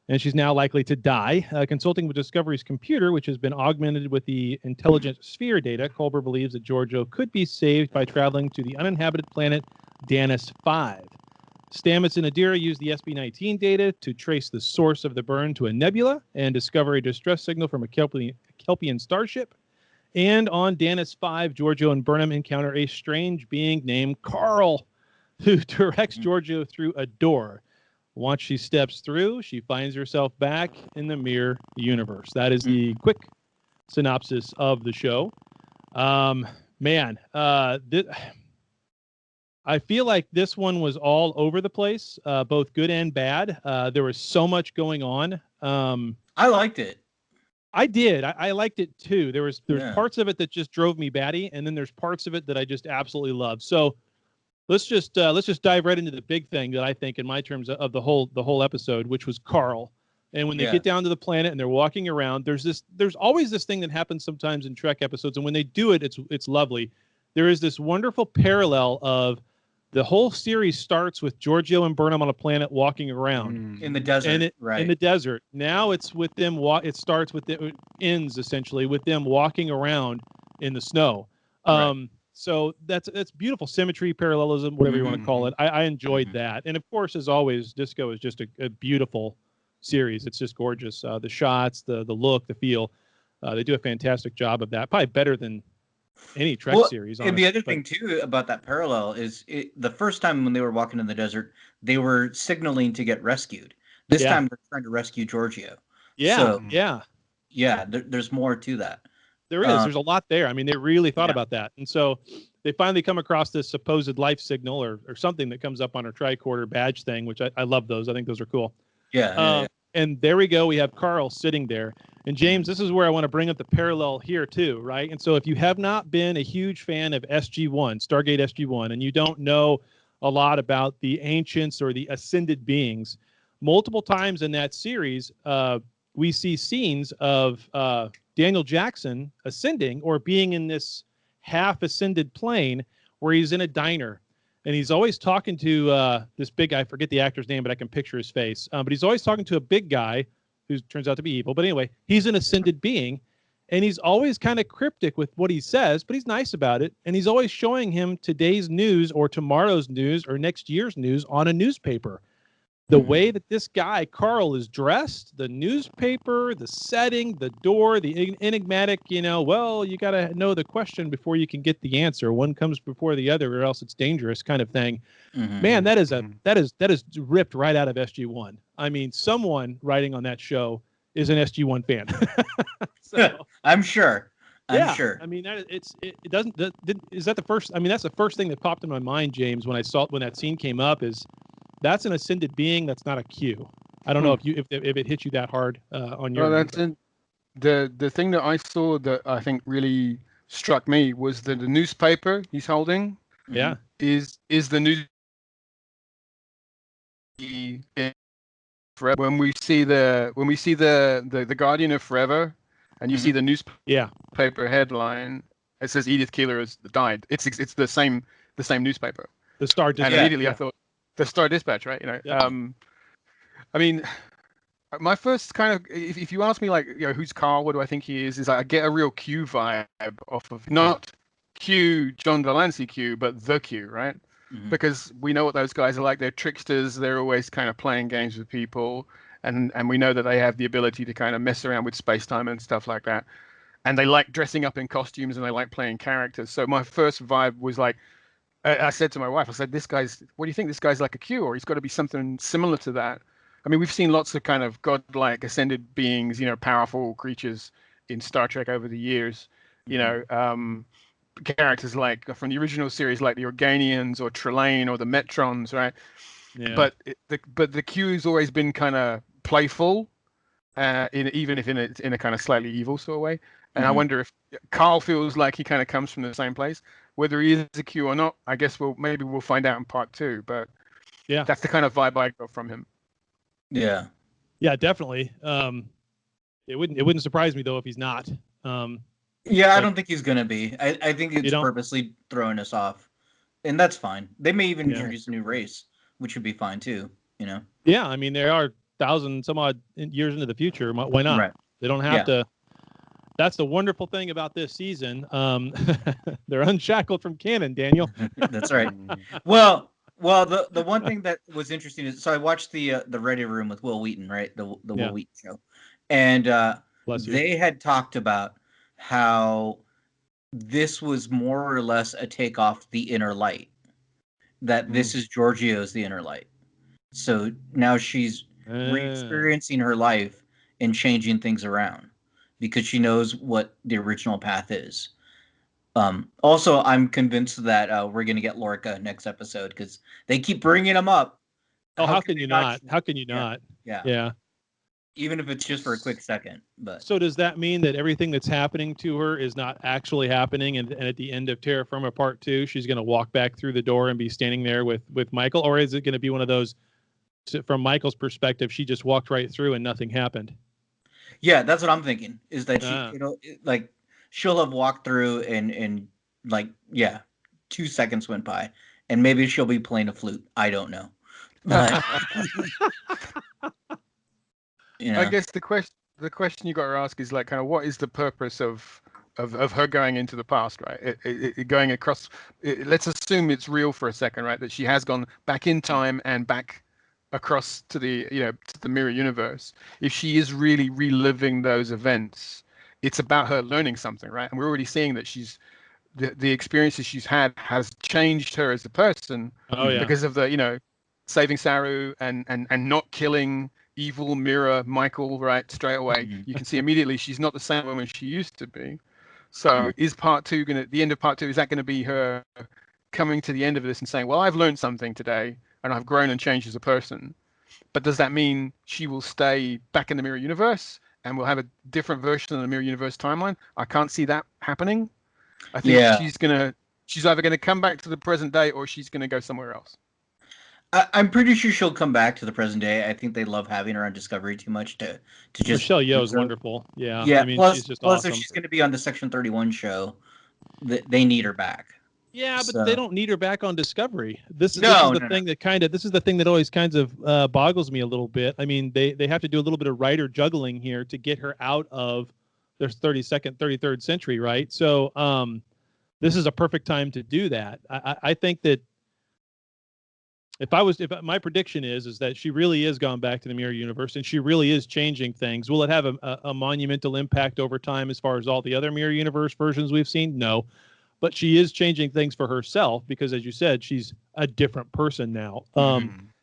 and she's now likely to die. Consulting with Discovery's computer, which has been augmented with the intelligent sphere data, Culber believes that Giorgio could be saved by traveling to the uninhabited planet Danis 5. Stamets and Adira use the SB-19 data to trace the source of the burn to a nebula and discover a distress signal from a Kelpian starship. And on Danis 5, Giorgio and Burnham encounter a strange being named Carl, who directs Giorgio through a door. Once she steps through, she finds herself back in the mirror universe. That is the quick synopsis of the show. I feel like this one was all over the place, both good and bad. There was so much going on. I liked it. I did. I liked it too. There's parts of it that just drove me batty, and then there's parts of it that I just absolutely love. So let's just dive right into the big thing that I think, in my terms, of the whole episode, which was Carl. And when they get down to the planet and they're walking around, there's always this thing that happens sometimes in Trek episodes, and when they do it, it's lovely. There is this wonderful parallel of the whole series starts with Giorgio and Burnham on a planet walking around in the desert, in the desert. Now it's with them. It ends essentially with them walking around in the snow. So that's beautiful symmetry, parallelism, whatever you want to call it. I enjoyed that, and of course, as always, Disco is just a beautiful series. It's just gorgeous. The shots, the look, the feel. They do a fantastic job of that. Probably better than any Trek series. And the other thing too about that parallel is the first time when they were walking in the desert, they were signaling to get rescued. This time they're trying to rescue Giorgio. There's more to that. There is. There's a lot there. I mean, they really thought about that. And so they finally come across this supposed life signal or something that comes up on her tricorder badge thing, which I love those. I think those are cool. And there we go. We have Carl sitting there. And James, this is where I want to bring up the parallel here too, right? And so if you have not been a huge fan of SG-1, Stargate SG-1, and you don't know a lot about the ancients or the ascended beings, multiple times in that series, we see scenes of Daniel Jackson ascending or being in this half-ascended plane where he's in a diner. And he's always talking to this big guy. I forget the actor's name, but I can picture his face. But he's always talking to a big guy who turns out to be evil. But anyway, he's an ascended being. And he's always kind of cryptic with what he says, but he's nice about it. And he's always showing him today's news or tomorrow's news or next year's news on a newspaper. The way that this guy, Carl, is dressed, the newspaper, the setting, the door, the enigmatic, you got to know the question before you can get the answer. One comes before the other or else it's dangerous kind of thing. Man, that is ripped right out of SG-1. I mean, someone writing on that show is an SG-1 fan. So, I'm sure. I'm sure. I mean, is that the first? I mean, that's the first thing that popped in my mind, James, when that scene came up is, that's an ascended being. That's not a Q. I don't know if it hit you that hard on your. Well, the thing that I saw that I think really struck me was that the newspaper he's holding. Yeah. Is the news. When we see the Guardian of Forever, and you see the newspaper headline, it says Edith Keeler has died. It's the same newspaper. The Star Dispatch. And immediately I thought. The Star Dispatch, right? I mean, my first kind of, if you ask me, like, who's Carl? What do I think he is I get a real Q vibe off of not Q, John Delancey Q, but the Q, right? Because we know what those guys are like. They're tricksters. They're always kind of playing games with people, and we know that they have the ability to kind of mess around with space-time and stuff like that. And they like dressing up in costumes and they like playing characters. So my first vibe was like, I said to my wife, what do you think? This guy's like a Q, or he's got to be something similar to that. I mean, we've seen lots of kind of godlike ascended beings, powerful creatures in Star Trek over the years, characters like from the original series, like the Organians or Trelane or the Metrons, right? Yeah. But the Q's always been kind of playful, even if in a kind of slightly evil sort of way. And I wonder if Carl feels like he kind of comes from the same place. Whether he is a Q or not, I guess we'll find out in part 2. But yeah, that's the kind of vibe I got from him. Yeah, definitely. It wouldn't surprise me though if he's not. I don't think he's gonna be. I think it's purposely throwing us off, and that's fine. They may even introduce a new race, which would be fine too. Yeah, I mean, there are 1,000 some odd years into the future. Why not? Right. They don't have to. That's the wonderful thing about this season. They're unshackled from canon, Daniel. That's right. Well, the one thing that was interesting is, so I watched the Ready Room with Will Wheaton, right? The Will Wheaton show, and they had talked about how this was more or less a takeoff the inner light. That this is Giorgio's the inner light. So now she's re-experiencing her life and changing things around because she knows what the original path is. Also, I'm convinced that we're going to get Lorca next episode because they keep bringing him up. Oh, how can you not? How can you not? Yeah. Even if it's just for a quick second. But so does that mean that everything that's happening to her is not actually happening, and at the end of Terra Firma Part 2, she's going to walk back through the door and be standing there with Michael, or is it going to be one of those? From Michael's perspective, she just walked right through and nothing happened. Yeah, that's what I'm thinking. Is that she, like she'll have walked through and 2 seconds went by, and maybe she'll be playing a flute. I don't know. But, I guess the question you got to ask is like kind of what is the purpose of her going into the past, right? Going across. Let's assume it's real for a second, right? That she has gone back in time and back across to the to the mirror universe. If she is really reliving those events, it's about her learning something, right? And we're already seeing that she's the experiences she's had has changed her as a person because of the saving Saru and not killing evil mirror Michael right straight away. You can see immediately she's not the same woman she used to be. So is part 2 gonna, the end of part 2, is that going to be her coming to the end of this and saying, well, I've learned something today and I've grown and changed as a person? But does that mean she will stay back in the mirror universe and we'll have a different version of the mirror universe timeline? I can't see that happening. I think she's either going to come back to the present day or she's going to go somewhere else. I'm pretty sure she'll come back to the present day. I think they love having her on Discovery too much to just. Michelle Yeoh is wonderful. Yeah. Yeah. I mean, plus, she's just plus awesome. if she's going to be on the Section 31 show, they need her back. Yeah, but they don't need her back on Discovery. This is the thing that always kind of boggles me a little bit. I mean, they have to do a little bit of writer juggling here to get her out of their 32nd, 33rd century, right? So this is a perfect time to do that. I think that if my prediction is that she really is gone back to the mirror universe and she really is changing things. Will it have a monumental impact over time as far as all the other mirror universe versions we've seen? No. But she is changing things for herself because, as you said, she's a different person now.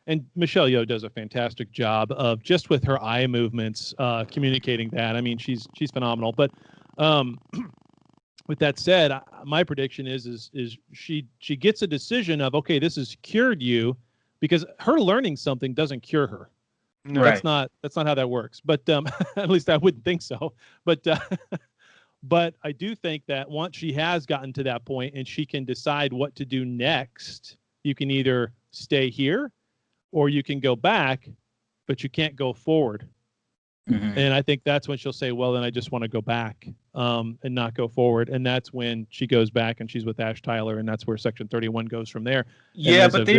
And Michelle Yeoh does a fantastic job of just with her eye movements communicating that. I mean, she's phenomenal. But with that said, my prediction is she gets a decision of, okay, this has cured you, because her learning something doesn't cure her. No, right. That's not how that works. But at least I wouldn't think so. But but I do think that once she has gotten to that point and she can decide what to do next, you can either stay here or you can go back, but you can't go forward. And I think that's when she'll say, well, then I just want to go back and not go forward. And that's when she goes back and she's with Ash Tyler, and that's where Section 31 goes from there. Yeah, but they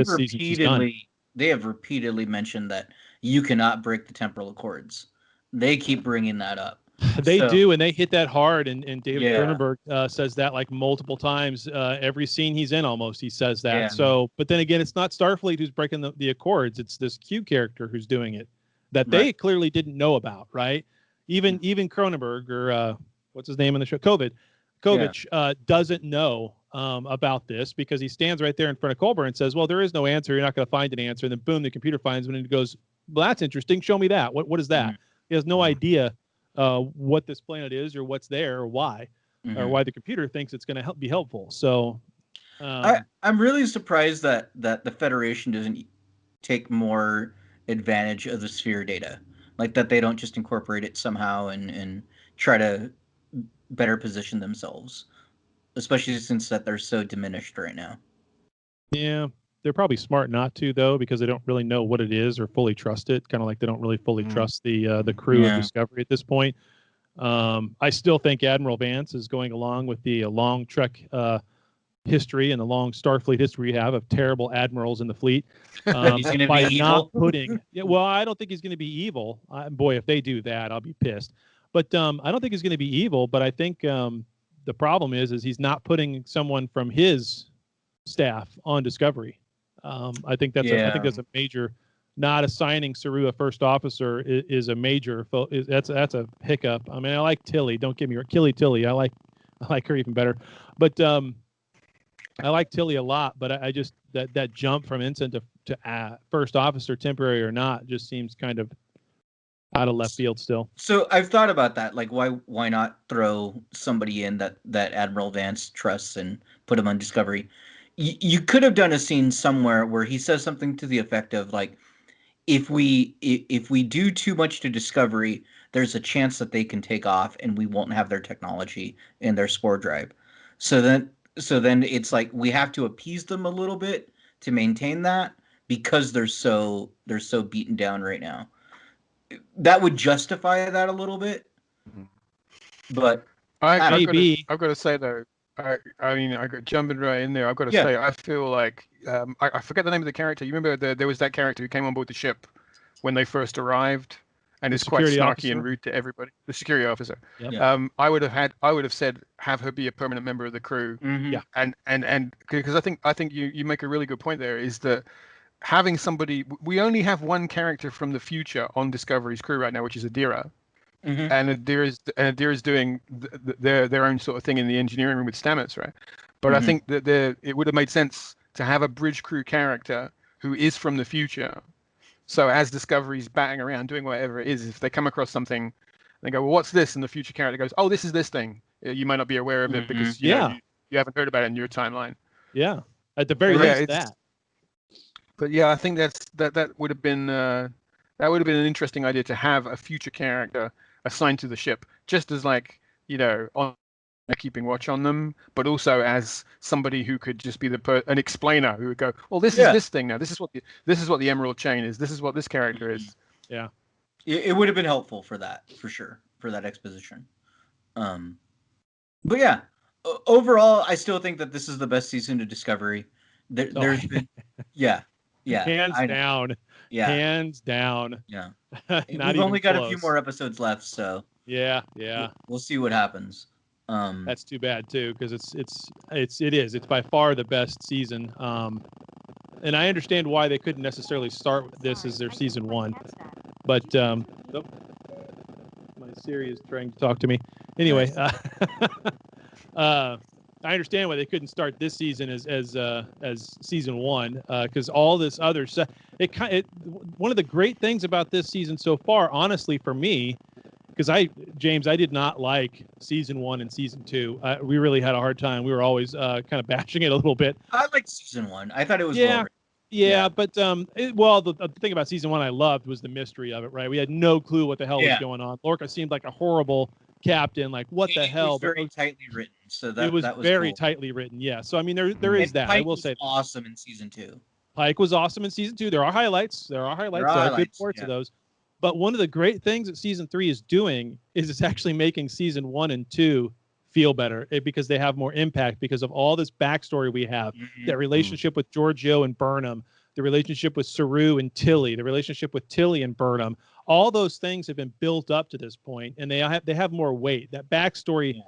have repeatedly mentioned that you cannot break the temporal accords. They keep bringing that up. They do, and they hit that hard. And David Cronenberg says that like multiple times. Every scene he's in, almost, he says that. Yeah. So, but then again, it's not Starfleet who's breaking the accords. It's this Q character who's doing it that they clearly didn't know about, right? Even Cronenberg, or what's his name on the show, Kovich doesn't know about this, because he stands right there in front of Culber and says, well, there is no answer. You're not going to find an answer. And then boom, the computer finds one and it goes, well, that's interesting. Show me that. What is that? He has no idea what this planet is or what's there or why, or why the computer thinks it's going to be helpful. So I'm really surprised that the Federation doesn't take more advantage of the sphere data, like that they don't just incorporate it somehow and try to better position themselves, especially since that they're so diminished right now. Yeah, they're probably smart not to, though, because they don't really know what it is or fully trust it. Kind of like they don't really fully trust the crew of Discovery at this point. I still think Admiral Vance is going along with the long Trek history and the long Starfleet history we have of terrible admirals in the fleet. He's going to be evil. Well, I don't think he's going to be evil. Boy, if they do that, I'll be pissed. But I don't think he's going to be evil. But I think the problem is he's not putting someone from his staff on Discovery. I think that's a major. Not assigning Saru a first officer is a major. That's a hiccup. I mean, I like Tilly. Don't get me wrong, Tilly. I I like her even better. But I like Tilly a lot. But I just that jump from ensign to first officer, temporary or not, just seems kind of out of left field still. So I've thought about that. Like, why not throw somebody in that Admiral Vance trusts and put him on Discovery? You could have done a scene somewhere where he says something to the effect of like, if we do too much to Discovery, there's a chance that they can take off and we won't have their technology and their spore drive. So then it's like we have to appease them a little bit to maintain that because they're so beaten down right now. That would justify that a little bit, but I've got to say though, I mean, I got jumping right in there. I've got to say, I feel like I forget the name of the character. You remember there was that character who came on board the ship when they first arrived, and is quite snarky and rude to everybody. The security officer. Yep. I would have said have her be a permanent member of the crew. Mm-hmm. Yeah, and because I think you make a really good point there. Is that having somebody, we only have one character from the future on Discovery's crew right now, which is Adira. Mm-hmm. And Adira's doing their own sort of thing in the engineering room with Stamets, right? But I think that it would have made sense to have a bridge crew character who is from the future. So as Discovery's batting around doing whatever it is, if they come across something, they go, well, what's this? And the future character goes, oh, this is this thing. You might not be aware of it because you haven't heard about it in your timeline. Yeah, at the very least that. But yeah, I think that would have been an interesting idea to have a future character assigned to the ship, just as like on keeping watch on them, but also as somebody who could just be an explainer who would go, well, this is this thing now. This is what the Emerald Chain is. This is what this character is. Yeah, it would have been helpful for that, for sure, for that exposition. But yeah, overall, I still think that this is the best season of Discovery. There's been, hands down. Yeah. Hands down. Yeah. We've only got a few more episodes left, so yeah. We'll see what happens. That's too bad too, because it's by far the best season. And I understand why they couldn't necessarily start this as their season one, but my Siri is trying to talk to me. Anyway, I understand why they couldn't start this season as season one, because all this other stuff. One of the great things about this season so far, honestly, for me, because I did not like season one and season two. We really had a hard time. We were always kind of bashing it a little bit. I liked season one. I thought it was but the thing about season one I loved was the mystery of it. Right, we had no clue what the hell was going on. Lorca seemed like a horrible captain. Like, what the hell? It was very tightly written. So that was very cool. tightly written. Yeah. So I mean, there is that. Pike I will say, awesome in season two. Pike was awesome in season two. There are highlights. There are good parts of those. But one of the great things that season 3 is doing is it's actually making season 1 and 2 feel better because they have more impact because of all this backstory we have. That relationship with Giorgio and Burnham, the relationship with Saru and Tilly, the relationship with Tilly and Burnham. All those things have been built up to this point, and they have more weight. That backstory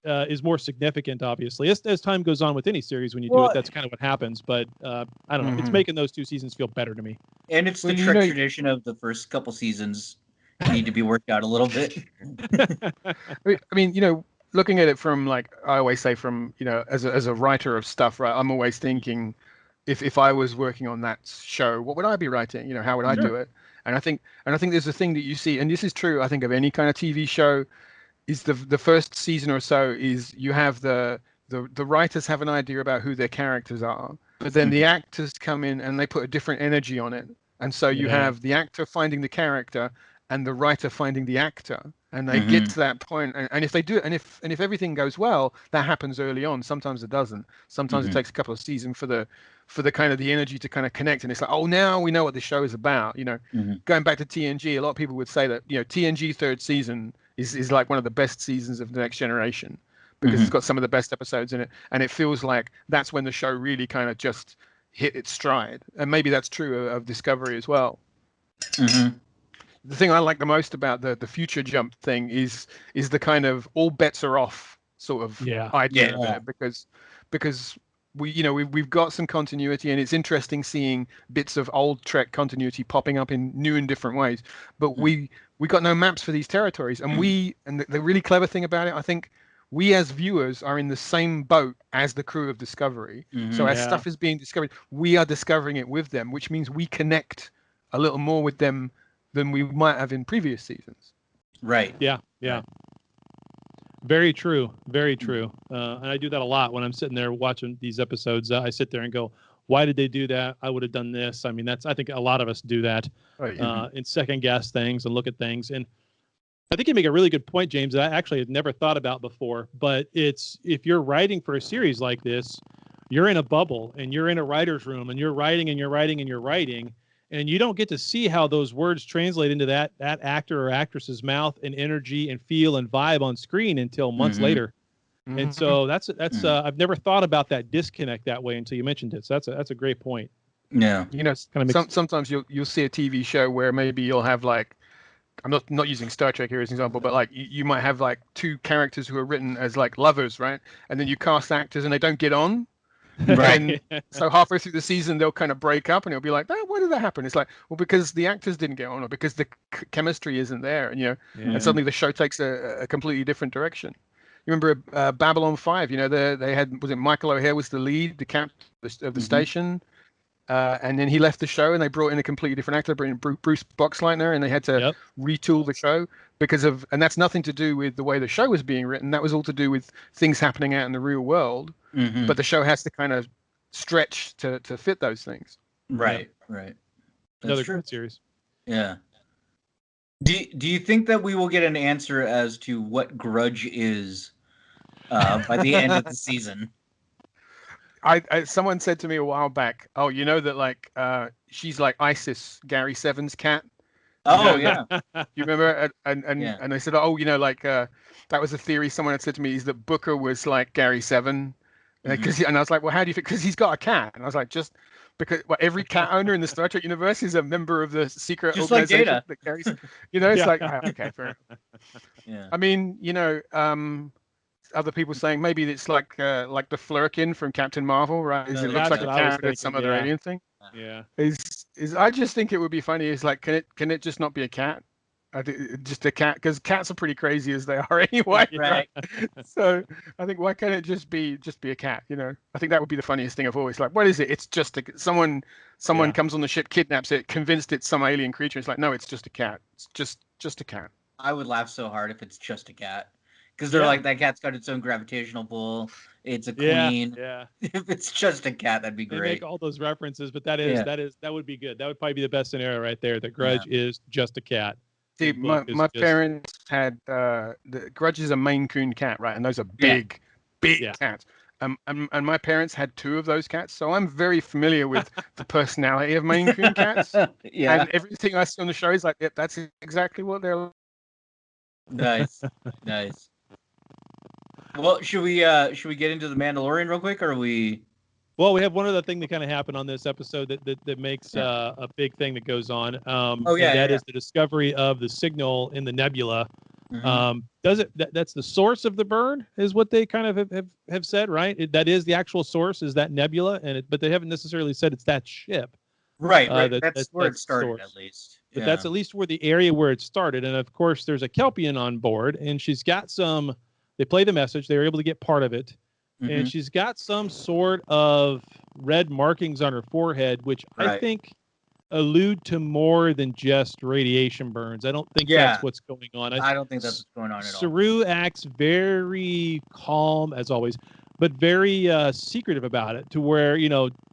is more significant, obviously. As time goes on with any series, when you do it, that's kind of what happens. But I don't know. It's making those 2 seasons feel better to me. And it's the Trek tradition of the first couple seasons need to be worked out a little bit. I mean, looking at it from, like, I always say from, as a writer of stuff, right? I'm always thinking, if I was working on that show, what would I be writing? How would I do it? And I think there's a thing that you see, and this is true, I think, of any kind of TV show, is the first season or so is you have the writers have an idea about who their characters are, but then the actors come in and they put a different energy on it. And so you have the actor finding the character and the writer finding the actor, and they get to that point. And if they do, and if everything goes well, that happens early on. Sometimes it doesn't. Sometimes it takes a couple of seasons for the kind of the energy to kind of connect. And it's like, oh, now we know what the show is about. Going back to TNG, a lot of people would say that TNG third season is like one of the best seasons of the Next Generation because it's got some of the best episodes in it, and it feels like that's when the show really kind of just hit its stride. And maybe that's true of Discovery as well. The thing I like the most about the future jump thing is the kind of all bets are off sort of idea of it, because we've got some continuity, and it's interesting seeing bits of old Trek continuity popping up in new and different ways, but we got no maps for these territories, and the really clever thing about it, I think, we as viewers are in the same boat as the crew of Discovery. So as stuff is being discovered, we are discovering it with them, which means we connect a little more with them than we might have in previous seasons. Right. Yeah. Right. Very true. Very true. And I do that a lot when I'm sitting there watching these episodes. I sit there and go, why did they do that? I would have done this. I mean, I think a lot of us do that and second guess things and look at things. And I think you make a really good point, James, that I actually had never thought about before. But it's, if you're writing for a series like this, you're in a bubble and you're in a writer's room and you're writing and you're writing and you're writing. And you don't get to see how those words translate into that actor or actress's mouth and energy and feel and vibe on screen until months later. And so that's I've never thought about that disconnect that way until you mentioned it. So that's a great point. Yeah. You know, sometimes you'll see a TV show where maybe you'll have like, I'm not using Star Trek here as an example, but like you might have like two characters who are written as like lovers, right? And then you cast actors and they don't get on. Right. So halfway through the season, they'll kind of break up and it'll be like, oh, why did that happen? It's like, well, because the actors didn't get on or because the chemistry isn't there. And, and suddenly the show takes a completely different direction. You remember Babylon 5, they had, was it Michael O'Hare was the lead, the captain of the station. And then he left the show and they brought in a completely different actor, brought in Bruce Boxleitner, and they had to retool the show and that's nothing to do with the way the show was being written. That was all to do with things happening out in the real world. But the show has to kind of stretch to fit those things. Right. That's Another true. great series. Yeah. Do you think that we will get an answer as to what Grudge is by the end of the season? Someone said to me a while back, oh, you know that like she's like Isis, Gary Seven's cat. Oh, yeah. You remember? And I said, oh, that was a theory someone had said to me, is that Booker was like Gary Seven. And I was like, well, how do you think? Because he's got a cat. And I was like, just because every cat owner in the Star Trek universe is a member of the secret just organization like Data. that carries. It's like, okay, fair enough. Yeah. I mean, other people saying maybe it's like the Flurkin from Captain Marvel, right? It looks like a cat or some other alien thing. Yeah. I just think it would be funny. Is like, can it just not be a cat? I think just a cat, because cats are pretty crazy as they are anyway. Right. So I think why can't it just be a cat? I think that would be the funniest thing of all. It's like, what is it? It's just someone comes on the ship, kidnaps it, convinced it's some alien creature. It's like, no, it's just a cat. It's just a cat. I would laugh so hard if it's just a cat. Because they're like, that cat's got its own gravitational pull. It's a queen. Yeah. If it's just a cat, that'd be They great. make all those references, but that would be good. That would probably be the best scenario right there. The Grudge is just a cat. See, my parents had the Grudge is a Maine Coon cat, right? And those are big cats. And my parents had two of those cats, so I'm very familiar with the personality of Maine Coon cats. And everything I see on the show is like, yep, that's exactly what they're like. Nice. Well, should we get into the Mandalorian real quick, or are we? Well, we have one other thing that kind of happened on this episode that makes a big thing that goes on. That is the discovery of the signal in the nebula. That's the source of the burn, is what they kind of have said, right? That is the actual source, is that nebula, but they haven't necessarily said it's that ship. Right. That's where it started, at least. But that's at least where the area where it started. And of course, there's a Kelpian on board, and she's got some. They play the message. They were able to get part of it. And she's got some sort of red markings on her forehead, which I think allude to more than just radiation burns. I don't think that's what's going on. I don't think that's what's going on at all. Saru acts very calm, as always, but very secretive about it, to where,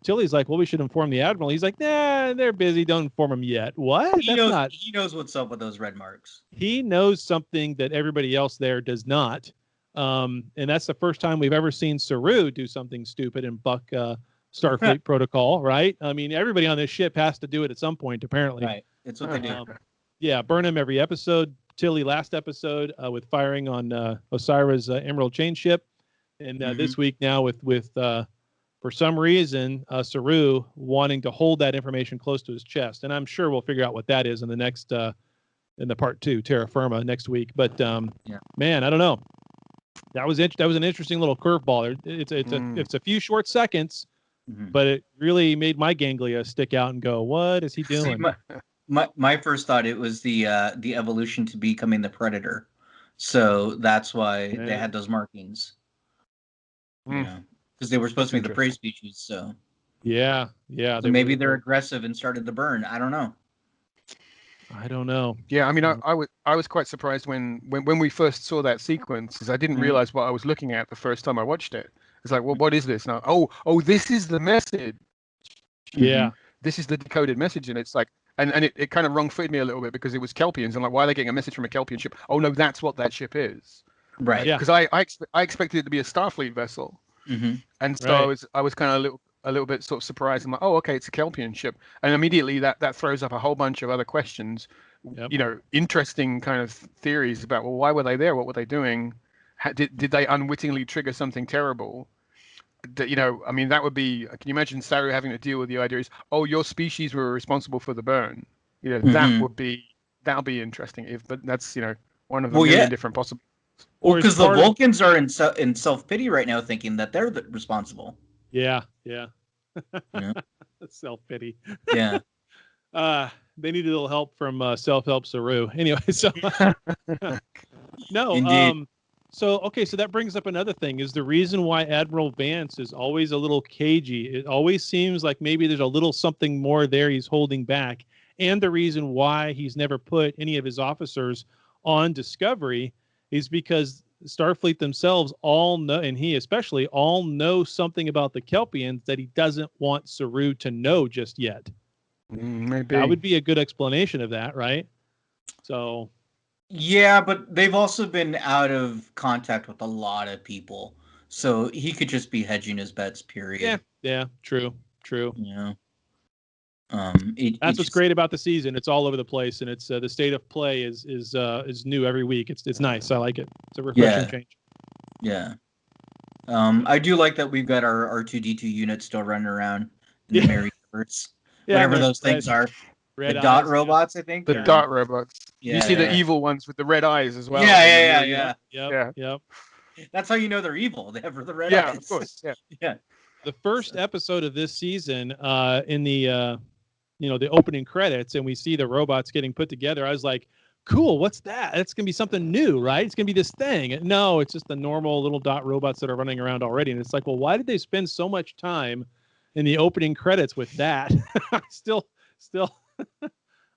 Tilly's like, well, we should inform the Admiral. He's like, nah, they're busy. Don't inform him yet. What? He knows what's up with those red marks. He knows something that everybody else there does not. And that's the first time we've ever seen Saru do something stupid and buck Starfleet protocol, right? I mean, everybody on this ship has to do it at some point, apparently. Right. It's what they do. Burn him every episode. Tilly last episode with firing on Osira's Emerald Chain ship. And this week now with for some reason, Saru wanting to hold that information close to his chest. And I'm sure we'll figure out what that is in the next, in the part 2, Terra Firma, next week. But man, I don't know. That was an interesting little curveball. It's a few short seconds, but it really made my ganglia stick out and go, "What is he doing?" See, my first thought, it was the evolution to becoming the Predator. So that's why they Yeah. had those markings. Mm. You know, because they were supposed That's to be the prey species. So Yeah. so maybe they're aggressive and started the burn. I don't know. I don't know. Yeah, I mean, I was quite surprised when we first saw that sequence, because I didn't Mhm. realize what I was looking at the first time I watched it. It's like, well, what is this now? Oh, this is the message. Yeah. This is the decoded message, and it's like, and it kind of wrong-footed me a little bit because it was Kelpians. I'm like, why are they getting a message from a Kelpian ship? Oh no, that's what that ship is. Right. Yeah. Because I expected it to be a Starfleet vessel, Mm-hmm. and so Right. I was kind of a little bit sort of surprised. I'm like, oh, okay, it's a Kelpian ship, and immediately that throws up a whole bunch of other questions. Yep. You know, interesting kind of theories about, well, why were they there? What were they doing? Did they unwittingly trigger something terrible? That, you know, I mean, that would be. Can you imagine Saru having to deal with the idea is, oh, your species were responsible for the burn. You know, Mhm. that'll be interesting. But that's, you know, one of a Well, million yeah. different possible. Well, Or is because the part of- Vulcans are in self pity right now, thinking that they're responsible. Yeah. Yeah. You know? Self-pity. Yeah. They need a little help from self-help Saru. Anyway, so no. Indeed. So okay, so that brings up another thing. Is the reason why Admiral Vance is always a little cagey. It always seems like maybe there's a little something more there he's holding back, and the reason why he's never put any of his officers on Discovery is because Starfleet themselves all know, and he especially all know something about the Kelpians that he doesn't want Saru to know just yet. Maybe That would be a good explanation of that, right? So Yeah, but they've also been out of contact with a lot of people, so he could just be hedging his bets. Period. yeah, true. You know. That's what's great about the season. It's all over the place, and it's the state of play is new every week. It's nice. I like it. It's a refreshing change. Yeah. I do like that we've got our R2D2 unit still running around in the Mirror Universe. Whatever they're those things are. Red The dot eyes, robots, I think. the dot robots. Yeah, You see the yeah. evil ones with the red eyes as well. Yeah. Yep. That's how you know they're evil. They have the red Yeah, eyes. of course. Yeah. Yeah. The first episode of this season, in the the opening credits, and we see the robots getting put together. I was like, cool, what's that? It's gonna be something new, right? It's gonna be this thing. No, it's just the normal little dot robots that are running around already. And it's like, well, why did they spend so much time in the opening credits with that? still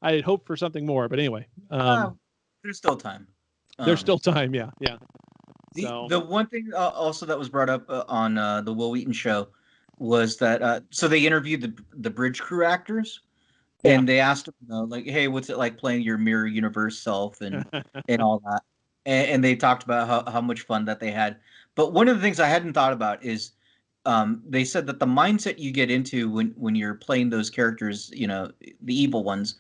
I had hoped for something more, but anyway, There's still time. there's still time. Yeah. The one thing also that was brought up on the Will Wheaton show was that so they interviewed the bridge crew actors, and they asked them, like, hey, what's it like playing your mirror universe self and all that, and they talked about how much fun that they had. But one of the things I hadn't thought about is they said that the mindset you get into when you're playing those characters, the evil ones,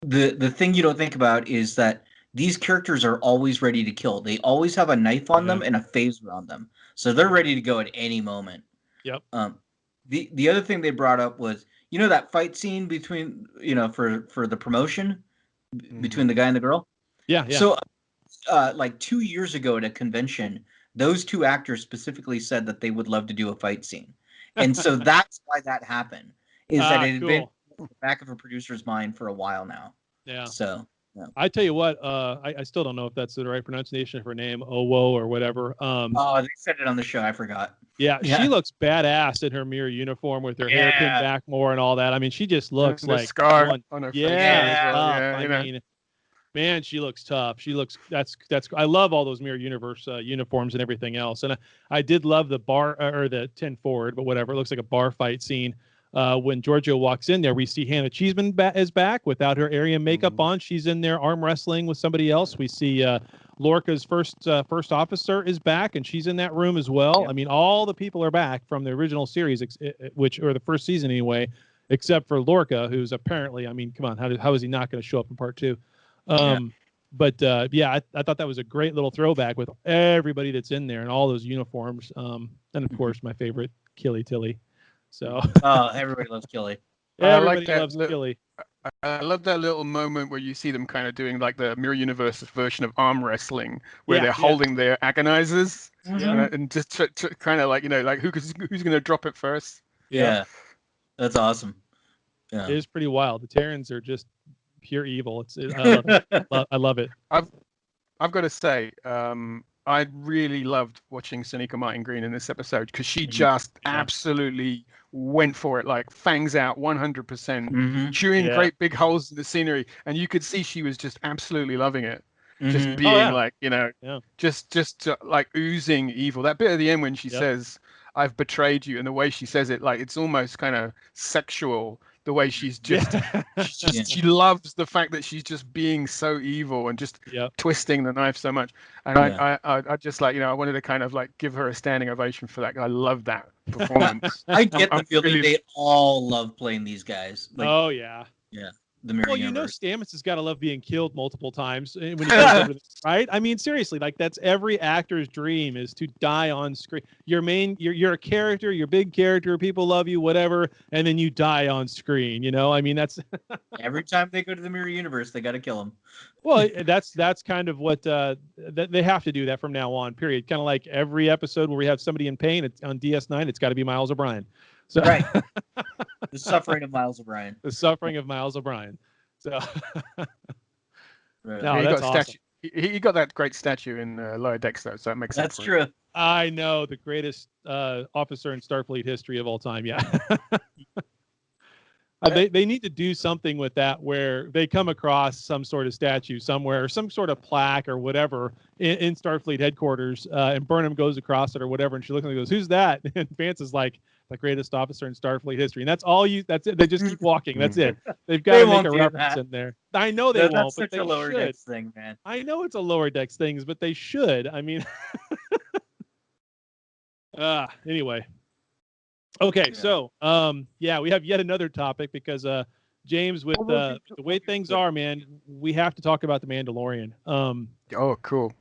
the thing you don't think about is that these characters are always ready to kill. They always have a knife on them and a phaser on them, so they're ready to go at any moment. Yep. The other thing they brought up was that fight scene between for the promotion between the guy and the girl. Yeah. So like 2 years ago at a convention, those two actors specifically said that they would love to do a fight scene, and so that's why that happened. Is that it had been in the back of a producer's mind for a while now. Yeah. So I tell you what, I still don't know if that's the right pronunciation of her name, Owo or whatever. they said it on the show. I forgot. Yeah, she looks badass in her mirror uniform with her hair pinned back more and all that. I mean, she just looks like scar on her face. I mean, man, she looks tough. She looks that's. I love all those mirror universe uniforms and everything else. And I did love the bar or the 10 forward, but whatever. It looks like a bar fight scene. When Giorgio walks in there, we see Hannah Cheeseman is back without her Aryan makeup on. She's in there arm wrestling with somebody else. We see Lorca's first officer is back, and she's in that room as well. Yep. I mean, all the people are back from the original series, or the first season anyway, except for Lorca, who's apparently, I mean, come on, how is he not going to show up in part 2? But I thought that was a great little throwback with everybody that's in there and all those uniforms. And of course, my favorite, Killy Tilly. So everybody loves Killy. Everybody loves Killy. I love that little moment where you see them kind of doing like the Mirror Universe version of arm wrestling, where they're holding their agonizers and just kind of like who's going to drop it first. Yeah, that's awesome. Yeah. It is pretty wild. The Terrans are just pure evil. I love it. I've got to say, I really loved watching Sonequa Martin Green in this episode because she just absolutely went for it, like fangs out 100%, chewing great big holes in the scenery, and you could see she was just absolutely loving it, just being like, just like oozing evil. That bit at the end when she says, "I've betrayed you," and the way she says it, like it's almost kind of sexual. The way she's just, she loves the fact that she's just being so evil and just twisting the knife so much. And I just like, I wanted to kind of like give her a standing ovation for that. I love that performance. I get the feeling they all love playing these guys. Like, yeah. The mirror well, universe. Stamets has got to love being killed multiple times when he comes over right? I mean, seriously, like that's every actor's dream is to die on screen. You're a character, you're a big character, people love you, whatever, and then you die on screen. I mean, that's every time they go to the mirror universe, they got to kill him. Well, that's kind of what they have to do that from now on. Period. Kind of like every episode where we have somebody in pain on DS9, it's got to be Miles O'Brien. So, right. The suffering of Miles O'Brien. The suffering of Miles O'Brien. So right. No, that's awesome. He got that great statue in Lower Decks, though, so that makes sense. That's true. I know, the greatest officer in Starfleet history of all time. Yeah. They need to do something with that where they come across some sort of statue somewhere, or some sort of plaque or whatever in Starfleet headquarters, and Burnham goes across it or whatever, and she looks and goes, "Who's that?" And Vance is like, "The greatest officer in Starfleet history." And that's all that's it. They just keep walking. That's it. They've got to make a reference in there. I know they won't, but they should. That's such a Lower Decks thing, man. I know it's a Lower Decks thing, but they should. I mean, anyway. Okay, so we have yet another topic because James, with the way things are, man, we have to talk about The Mandalorian. Oh, cool.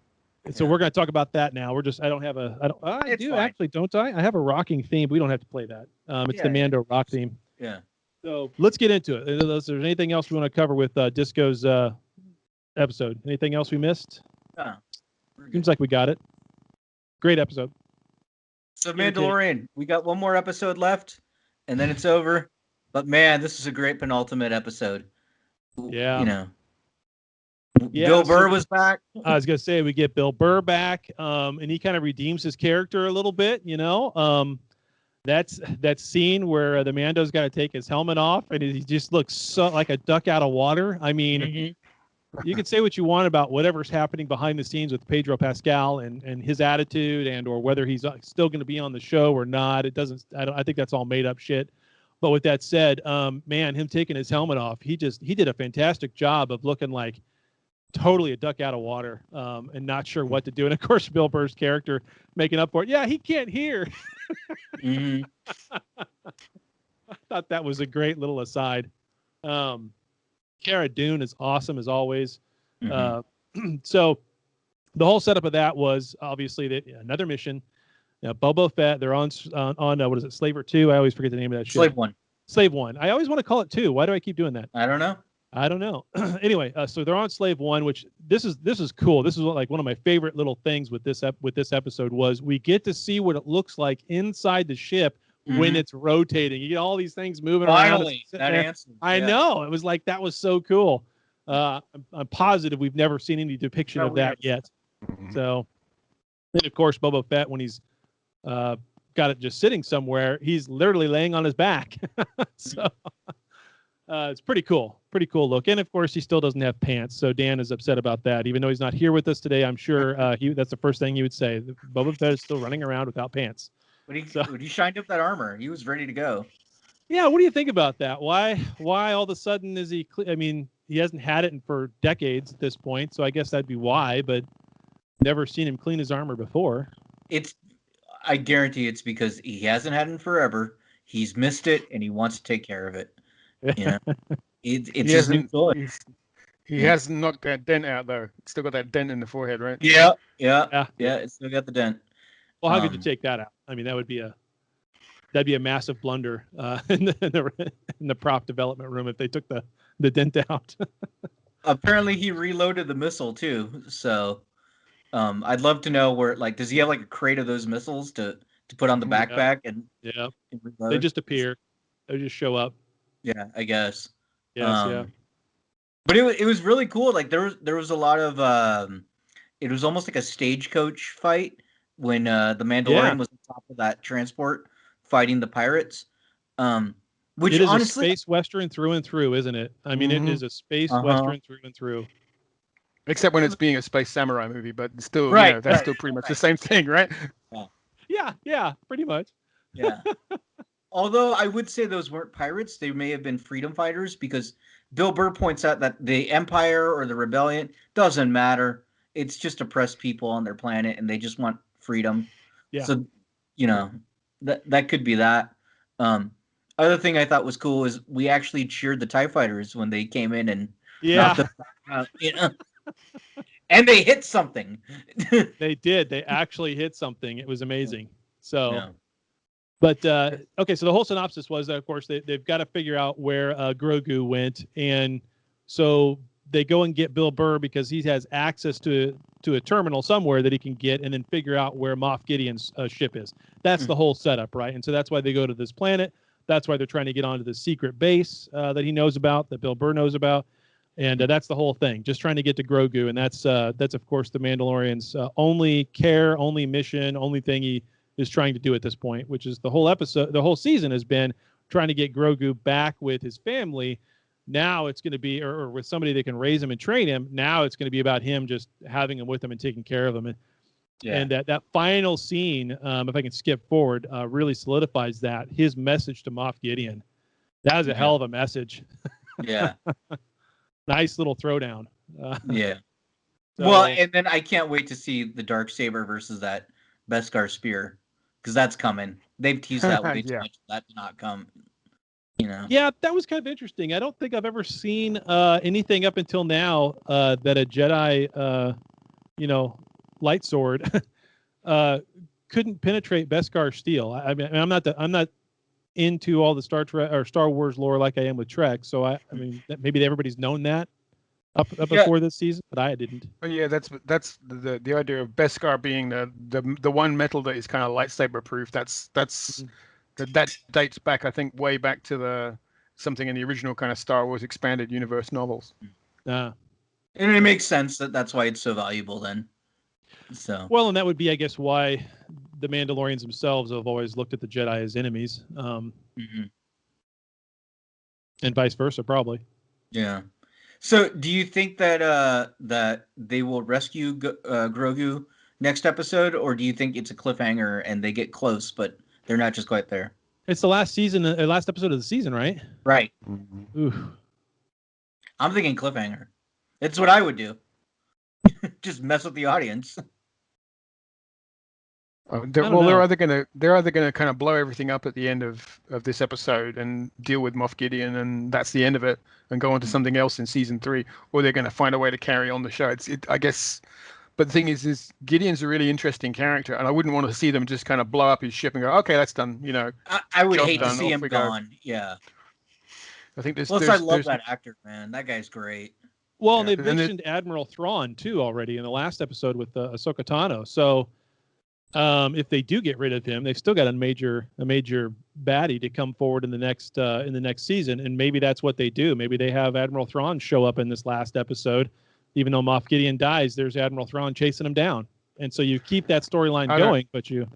So we're going to talk about that now. I do actually, don't I? I have a rocking theme, but we don't have to play that. It's the Mando rock theme. Yeah. So let's get into it. Is there anything else we want to cover with Disco's episode? Anything else we missed? Seems like we got it. Great episode. So Mandalorian, we got one more episode left, and then it's over. But man, this is a great penultimate episode. Yeah. Bill Burr was back. I was gonna say we get Bill Burr back, and he kind of redeems his character a little bit. That's that scene where the Mando's got to take his helmet off, and he just looks so like a duck out of water. I mean. You can say what you want about whatever's happening behind the scenes with Pedro Pascal and his attitude or whether he's still going to be on the show or not. I think that's all made up shit. But with that said, man, him taking his helmet off, he did a fantastic job of looking like totally a duck out of water, and not sure what to do. And of course, Bill Burr's character making up for it. Yeah, he can't hear. I thought that was a great little aside. Cara Dune is awesome as always. So the whole setup of that was obviously that another mission. Boba Fett, they're on what is it, Slaver 2? I always forget the name of that ship. Slave 1. Slave 1. I always want to call it 2. Why do I keep doing that? I don't know. Anyway, so they're on Slave 1, which this is cool. This is like one of my favorite little things with this episode was we get to see what it looks like inside the ship when it's rotating. You get all these things moving around. Finally, that answer. I know. It was like, that was so cool. I'm positive we've never seen any depiction of that yet. So, then of course, Boba Fett, when he's got it just sitting somewhere, he's literally laying on his back. So, it's pretty cool. Pretty cool look. And of course, he still doesn't have pants. So Dan is upset about that. Even though he's not here with us today, I'm sure that's the first thing he would say. Boba Fett is still running around without pants. When he shined up that armor, he was ready to go. Yeah, what do you think about that? Why all of a sudden is he? I mean, he hasn't had it for decades at this point, so I guess that'd be why. But never seen him clean his armor before. I guarantee it's because he hasn't had it forever. He's missed it, and he wants to take care of it. It's his new toy. He hasn't knocked that dent out though. Still got that dent in the forehead, right? Yeah. It's still got the dent. Well, how could you take that out? I mean, that'd be a massive blunder in the prop development room if they took the dent out. Apparently, he reloaded the missile too. So, I'd love to know where. Like, does he have like a crate of those missiles to put on the backpack and they just appear. They just show up. Yeah, I guess. Yes, yeah. But it was really cool. Like there was a lot of it was almost like a stagecoach fight when the Mandalorian Yeah. was on top of that transport fighting the pirates. Which It is honestly, a space western through and through, isn't it? I mean, it Mhm. is a space Uh-huh. western through and through. Except when it's being a space samurai movie, but still, Right, that's right, still pretty much the right. same thing, right? Yeah, pretty much. Yeah. Although I would say those weren't pirates, they may have been freedom fighters because Bill Burr points out that the Empire or the Rebellion doesn't matter. It's just oppressed people on their planet and they just want freedom. Yeah. So, that could be that. Other thing I thought was cool is we actually cheered the TIE fighters when they came in and Yeah, knocked them out, and they hit something. they did. They actually hit something. It was amazing. So, Yeah. but okay. So the whole synopsis was that, of course, they've got to figure out where Grogu went, and so they go and get Bill Burr because he has access to a terminal somewhere that he can get, and then figure out where Moff Gideon's ship is. That's the whole setup, right? And so that's why they go to this planet. That's why they're trying to get onto the secret base that he knows about, that Bill Burr knows about. And that's the whole thing, just trying to get to Grogu. And that's of course, the Mandalorian's only care, only mission, only thing he is trying to do at this point, which is the whole episode, the whole season has been trying to get Grogu back with his family. Now it's going to be, or with somebody that can raise him and train him. Now it's going to be about him just having him with him and taking care of him. And that final scene, if I can skip forward, really solidifies that. His message to Moff Gideon. That was a hell of a message. Yeah. Nice little throwdown. Yeah. So, Well, and then I can't wait to see the Darksaber versus that Beskar spear, because that's coming. They've teased that way too Yeah. much. That did not come. yeah, that was kind of interesting. I don't think I've ever seen anything up until now that a Jedi, light sword couldn't penetrate Beskar steel. I mean, I'm not into all the Star Trek or Star Wars lore like I am with Trek. So I mean, maybe everybody's known that up before this season, but I didn't. But yeah, that's the idea of Beskar being the one metal that is kind of lightsaber proof. That dates back, I think, way back to something in the original kind of Star Wars expanded universe novels. And it makes sense that's why it's so valuable then. So well, and that would be, I guess, why the Mandalorians themselves have always looked at the Jedi as enemies, and vice versa, probably. Yeah. So, do you think that that they will rescue Grogu next episode, or do you think it's a cliffhanger and they get close, but they're not just quite there? It's the last episode of the season, right? Right. Ooh. I'm thinking cliffhanger. It's what I would do. Just mess with the audience. They're either gonna kind of blow everything up at the end of this episode and deal with Moff Gideon, and that's the end of it, and go on to something else in season 3, or they're gonna find a way to carry on the show. I guess. But the thing is Gideon's a really interesting character, and I wouldn't want to see them just kind of blow up his ship and go, okay, that's done. I would job hate to done, see off him we go. gone. Yeah. I think Plus, I love that actor, man. That guy's great. Well, and they've mentioned Admiral Thrawn too already in the last episode with Ahsoka Tano. So, if they do get rid of him, they've still got a major baddie to come forward in the next season, and maybe that's what they do. Maybe they have Admiral Thrawn show up in this last episode, even though Moff Gideon dies. There's Admiral Thrawn chasing him down, and so you keep that storyline going. But you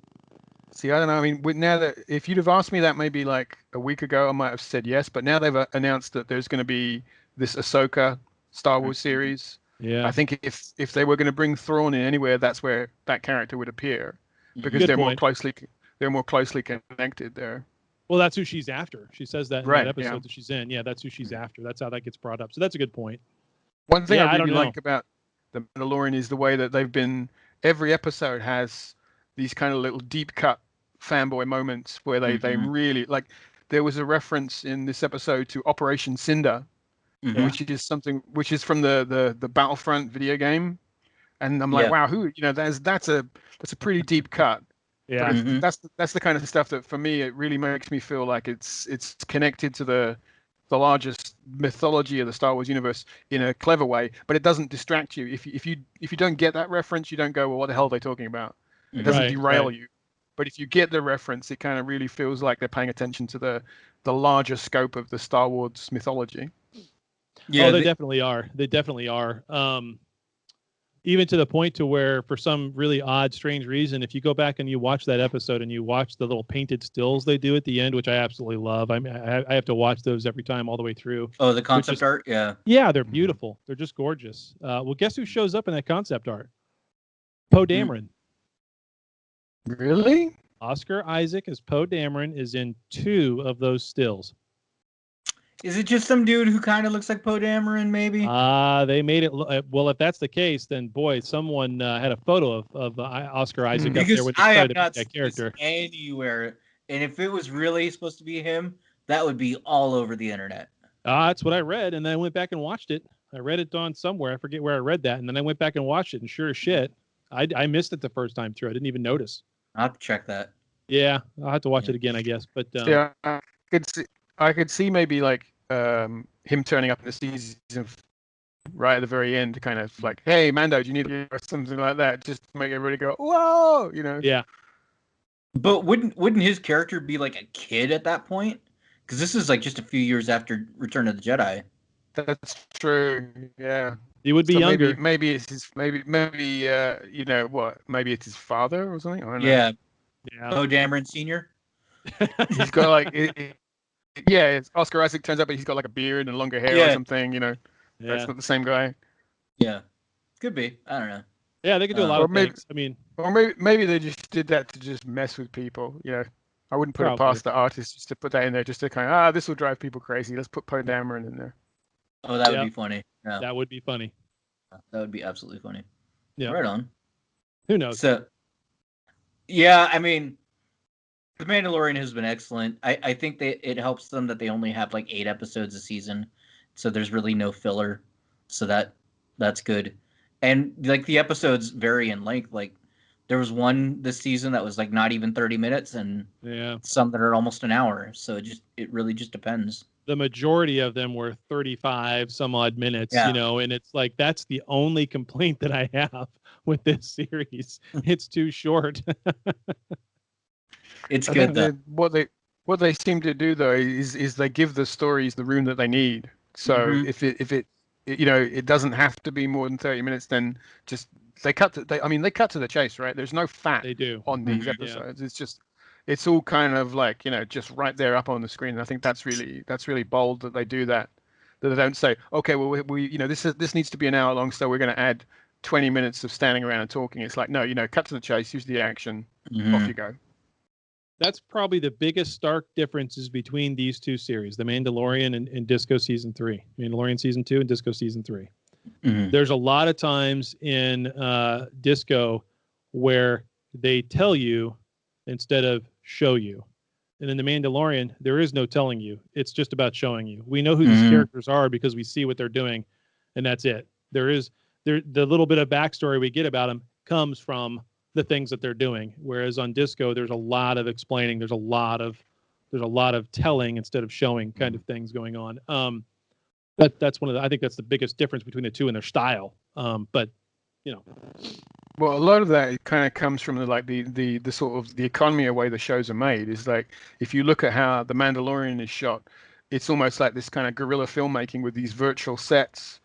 see, I don't know. I mean, now that if you'd have asked me that maybe like a week ago, I might have said yes. But now they've announced that there's going to be this Ahsoka Star Wars series. Yeah, I think if they were going to bring Thrawn in anywhere, that's where that character would appear, because Good they're point. more closely connected there. Well, that's who she's after. She says that in Right, that episode yeah. that she's in. Yeah, that's who she's after. That's how that gets brought up. So that's a good point. One thing Yeah, I I don't really know. like about The Mandalorian is the way that every episode has these kind of little deep cut fanboy moments where they really, like, there was a reference in this episode to Operation Cinder, which is from the Battlefront video game. And I'm like, wow, that's a pretty deep cut. Yeah, But that's the kind of stuff that for me, it really makes me feel like it's connected to the largest mythology of the Star Wars universe in a clever way, but it doesn't distract you. If you don't get that reference, you don't go, well, what the hell are they talking about? It doesn't derail you. But if you get the reference, it kind of really feels like they're paying attention to the larger scope of the Star Wars mythology. Yeah, they definitely are. They definitely are. even to the point to where, for some really odd, strange reason, if you go back and you watch that episode and you watch the little painted stills they do at the end, which I absolutely love. I mean, I have to watch those every time all the way through. Oh, the concept art? Yeah. Yeah, they're beautiful. They're just gorgeous. Well, guess who shows up in that concept art? Poe Dameron. Really? Oscar Isaac as Poe Dameron is in 2 of those stills. Is it just some dude who kind of looks like Poe Dameron, maybe? They made it. Well, if that's the case, then boy, someone had a photo of Oscar Isaac up there with I have that not seen character this anywhere. And if it was really supposed to be him, that would be all over the internet. That's what I read, and then I went back and watched it. I read it on somewhere. I forget where I read that, and then I went back and watched it, and sure as shit, I missed it the first time through. I didn't even notice. I'll have to check that. Yeah, I'll have to watch it again, I guess. But yeah, I could see maybe like him turning up in the season right at the very end, kind of like, "Hey, Mando, do you need or something like that?" Just to make everybody go, "Whoa!" You know? Yeah. But wouldn't his character be like a kid at that point? Because this is like just a few years after Return of the Jedi. That's true. Yeah. He would be younger. Maybe it's his. Maybe you know what? Maybe it's his father or something. I don't know. Yeah. Yeah. Poe Dameron Sr. He's got like. It's Oscar Isaac turns up, but he's got like a beard and longer hair or something. You know. Yeah. That's not the same guy. Yeah. Could be. I don't know. Yeah, they could do a lot of things. I mean, or maybe they just did that to just mess with people. You know, I wouldn't put it past the artist just to put that in there, just to kind of this will drive people crazy. Let's put Poe Dameron in there. Oh, that would be funny. Yeah. That would be funny. That would be absolutely funny. Yeah. Right on. Who knows? So, yeah, I mean, The Mandalorian has been excellent. I think that it helps them that they only have like 8 episodes a season, so there's really no filler. So that's good. And like the episodes vary in length. Like there was one this season that was like not even 30 minutes, and some that are almost an hour. So it really just depends. The majority of them were 35 some odd minutes, you know, and it's like that's the only complaint that I have with this series. It's too short. It's good though. What they seem to do though is they give the stories the room that they need. So if it you know, it doesn't have to be more than 30 minutes, then just they cut to the chase, right? There's no fat on these episodes. It's all kind of like, you know, just right there up on the screen. And I think that's really bold that they do that. That they don't say, okay, well we you know, this needs to be an hour long, so we're going to add 20 minutes of standing around and talking. It's like, no, you know, cut to the chase, use the action, off you go. That's probably the biggest stark differences between these two series, The Mandalorian and Disco Season 3. Mandalorian Season 2 and Disco Season 3. There's a lot of times in Disco where they tell you instead of show you. And in The Mandalorian, there is no telling you. It's just about showing you. We know who these characters are because we see what they're doing, and that's it. The little bit of backstory we get about them comes from the things that they're doing. Whereas on Disco, there's a lot of explaining. There's a lot of telling instead of showing kind of things going on. That's I think that's the biggest difference between the two in their style. But you know, well, a lot of that kind of comes from the sort of the economy of way the shows are made. Is like if you look at how The Mandalorian is shot, it's almost like this kind of guerrilla filmmaking with these virtual sets,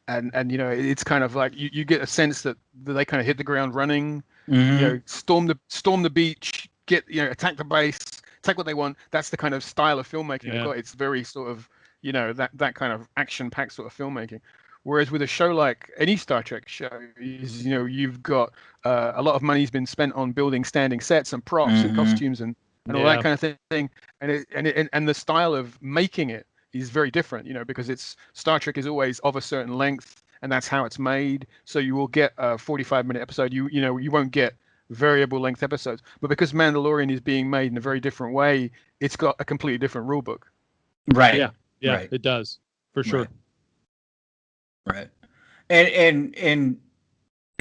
and you know, it's kind of like you get a sense that they kind of hit the ground running. You know, storm the beach, attack the base, take what they want. That's the kind of style of filmmaking they've got. It's very sort of, you know, that kind of action-packed sort of filmmaking. Whereas with a show like any Star Trek show, you know, you've got a lot of money's been spent on building standing sets and props and costumes and all that kind of thing, and the style of making it is very different, you know, because Star Trek is always of a certain length. And that's how it's made. So you will get a 45-minute episode. You won't get variable length episodes. But because Mandalorian is being made in a very different way, it's got a completely different rule book. Right. Yeah, right. It does for sure. Right. And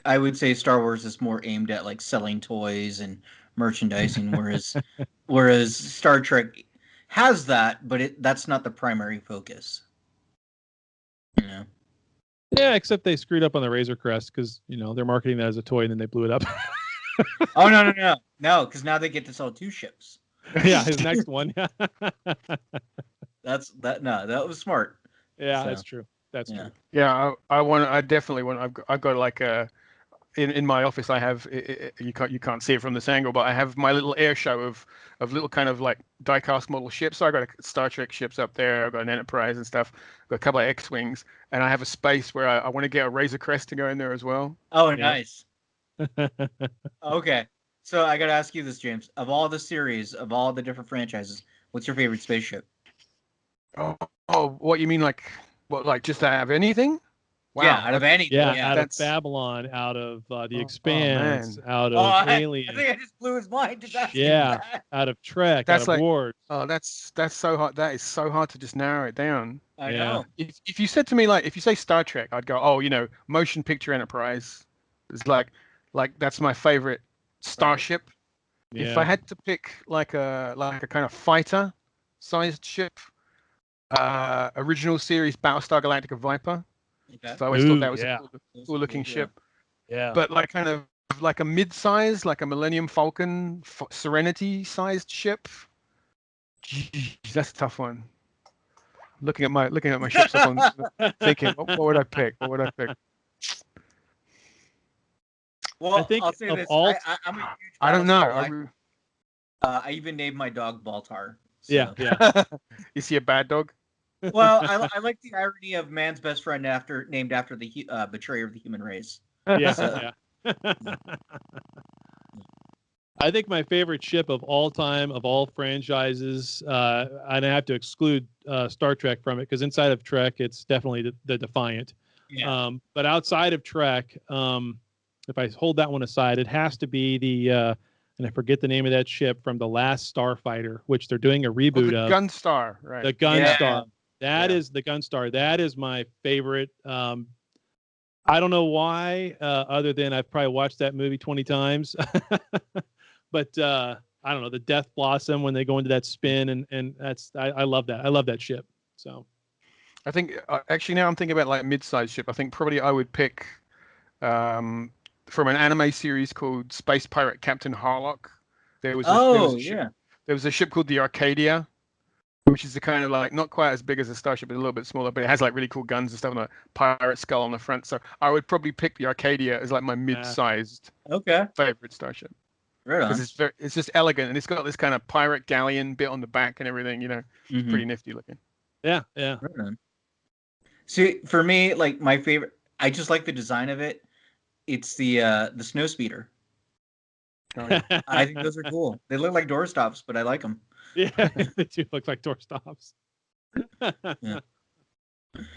I would say Star Wars is more aimed at like selling toys and merchandising, whereas Star Trek has that, but that's not the primary focus. You know. Yeah, except they screwed up on the Razor Crest because, you know, they're marketing that as a toy and then they blew it up. Oh, no, because now they get to sell 2 ships. Yeah, his next one. That was smart. Yeah, so, that's true. That's true. Yeah, I definitely want. I've got like a in my office, I have you can't see it from this angle, but I have my little air show of little kind of like die-cast model ships. So I got a Star Trek ships up there. I've got an Enterprise and stuff. I've got a couple of X-wings, and I have a space where I want to get a Razor Crest to go in there as well. Oh, Yeah. nice. Okay. So I got to ask you this, James. Of all the series, of all the different franchises, what's your favorite spaceship? Oh, what you mean, like what, like just to have anything? Wow. Yeah, out of any. Yeah, out of that's- Babylon, out of The Oh, Expanse, man. out Oh, of I Alien, think I just blew his mind. Just asking Yeah. that. out of Trek, That's out of like- Wards. Oh, that's so hard. That is so hard to just narrow it down. I Yeah. know. If you said to me, like, if you say Star Trek, I'd go, oh, motion picture Enterprise is like that's my favorite Starship. Yeah. If I had to pick like a kind of fighter sized ship, original series Battlestar Galactica Viper. Okay. So I always thought Ooh, that was yeah. a cool looking ship. yeah. But like kind of like a mid-size, like a Millennium Falcon Serenity sized ship. Jeez, that's a tough one. Looking at my ships up on thinking, what would I pick? What would I pick? Well, I think I'll say of this. all- I'm a huge I don't know. Battlestar I even named my dog Baltar. So. Yeah, yeah. You see a bad dog? Well, I like the irony of man's best friend named after the betrayer of the human race. Yeah, So- yeah. I think my favorite ship of all time, of all franchises, and I have to exclude Star Trek from it because inside of Trek, it's definitely the Defiant. Yeah. But outside of Trek, if I hold that one aside, it has to be the, and I forget the name of that ship from the last Starfighter, which they're doing a reboot the of. Gunstar, right? The Gunstar. That Yeah. is the Gunstar. That is my favorite. I don't know why, other than I've probably watched that movie 20 times. But I don't know, the Death Blossom when they go into that spin, and that's I love that. I love that ship. So I think actually now I'm thinking about like mid-sized ship. I think probably I would pick from an anime series called Space Pirate Captain Harlock. There was a ship called the Arcadia, which is the kind of like not quite as big as a Starship, but a little bit smaller, but it has like really cool guns and stuff and a pirate skull on the front. So I would probably pick the Arcadia as like my mid-sized Okay. favorite Starship. Right on. Because it's just elegant and it's got this kind of pirate galleon bit on the back and everything, Mhm. pretty nifty looking. yeah. Right on. See, for me, like my favorite, I just like the design of it. It's the snow speeder. Oh, yeah. I think those are cool. They look like doorstops, but I like them. Yeah, they do look like doorstops. Yeah.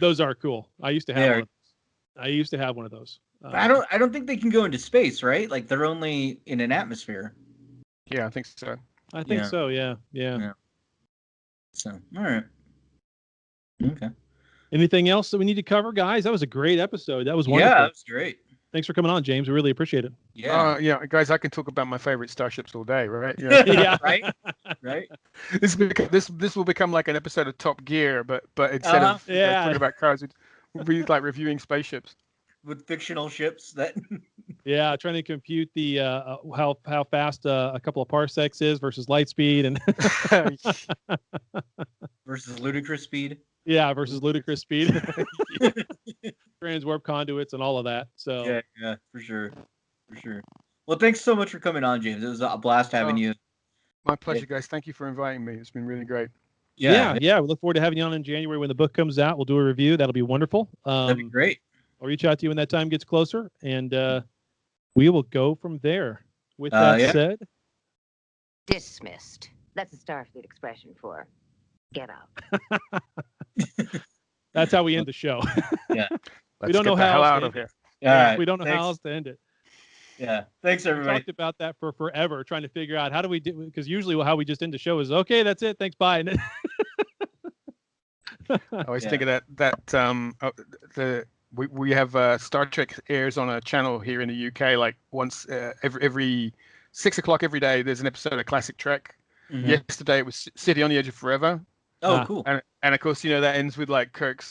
Those are cool. I used to They have are. one. I used to have one of those. I don't think they can go into space, right? Like they're only in an atmosphere. Yeah, I think so. I think Yeah. so. Yeah. Yeah. So, all right. Okay. Anything else that we need to cover, guys? That was a great episode. That was Yeah, wonderful. that was great. Thanks for coming on, James. We really appreciate it. Yeah. Yeah, guys, I can talk about my favorite Starships all day, right? Yeah. Yeah. Right. Right. this will become like an episode of Top Gear, but instead of Yeah. talking about cars, we'll be like reviewing spaceships. With fictional ships that. Yeah, trying to compute the how fast a couple of parsecs is versus light speed, and versus ludicrous speed. yeah, versus ludicrous speed, transwarp conduits, and all of that. So Yeah, for sure. Well, thanks so much for coming on, James. It was a blast having you. My pleasure, guys. Thank you for inviting me. It's been really great. yeah. We look forward to having you on in January when the book comes out. We'll do a review. That'll be wonderful. That'd be great. I'll reach out to you when that time gets closer, and we will go from there. With that said, Dismissed. That's a Starfleet expression for get out. that's how we end the show. Let's don't get know the how hell else out to of here. All right. We don't know Thanks. how else to end it. Yeah. Thanks, We everybody. talked about that for forever, trying to figure out how do we do, because usually how we just end the show is okay, that's it, thanks, bye. And I always think of that we have Star Trek airs on a channel here in the UK like once every 6 o'clock every day. There's an episode of Classic Trek. Mhm. Yesterday it was City on the Edge of Forever, Oh, cool. and of course that ends with like Kirk,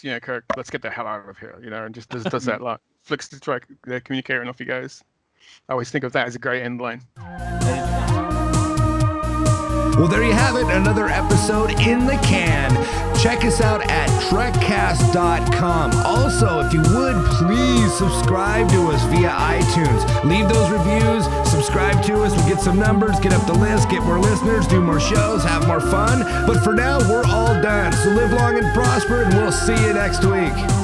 let's get the hell out of here, and just does that like flicks the communicator and off he goes. I always think of that as a great end line. Well, there you have it, another episode in the can. Check us out at Trekcast.com. Also, if you would, please subscribe to us via iTunes. Leave those reviews, subscribe to us, we'll get some numbers, get up the list, get more listeners, do more shows, have more fun. But for now, we're all done. So live long and prosper, and we'll see you next week.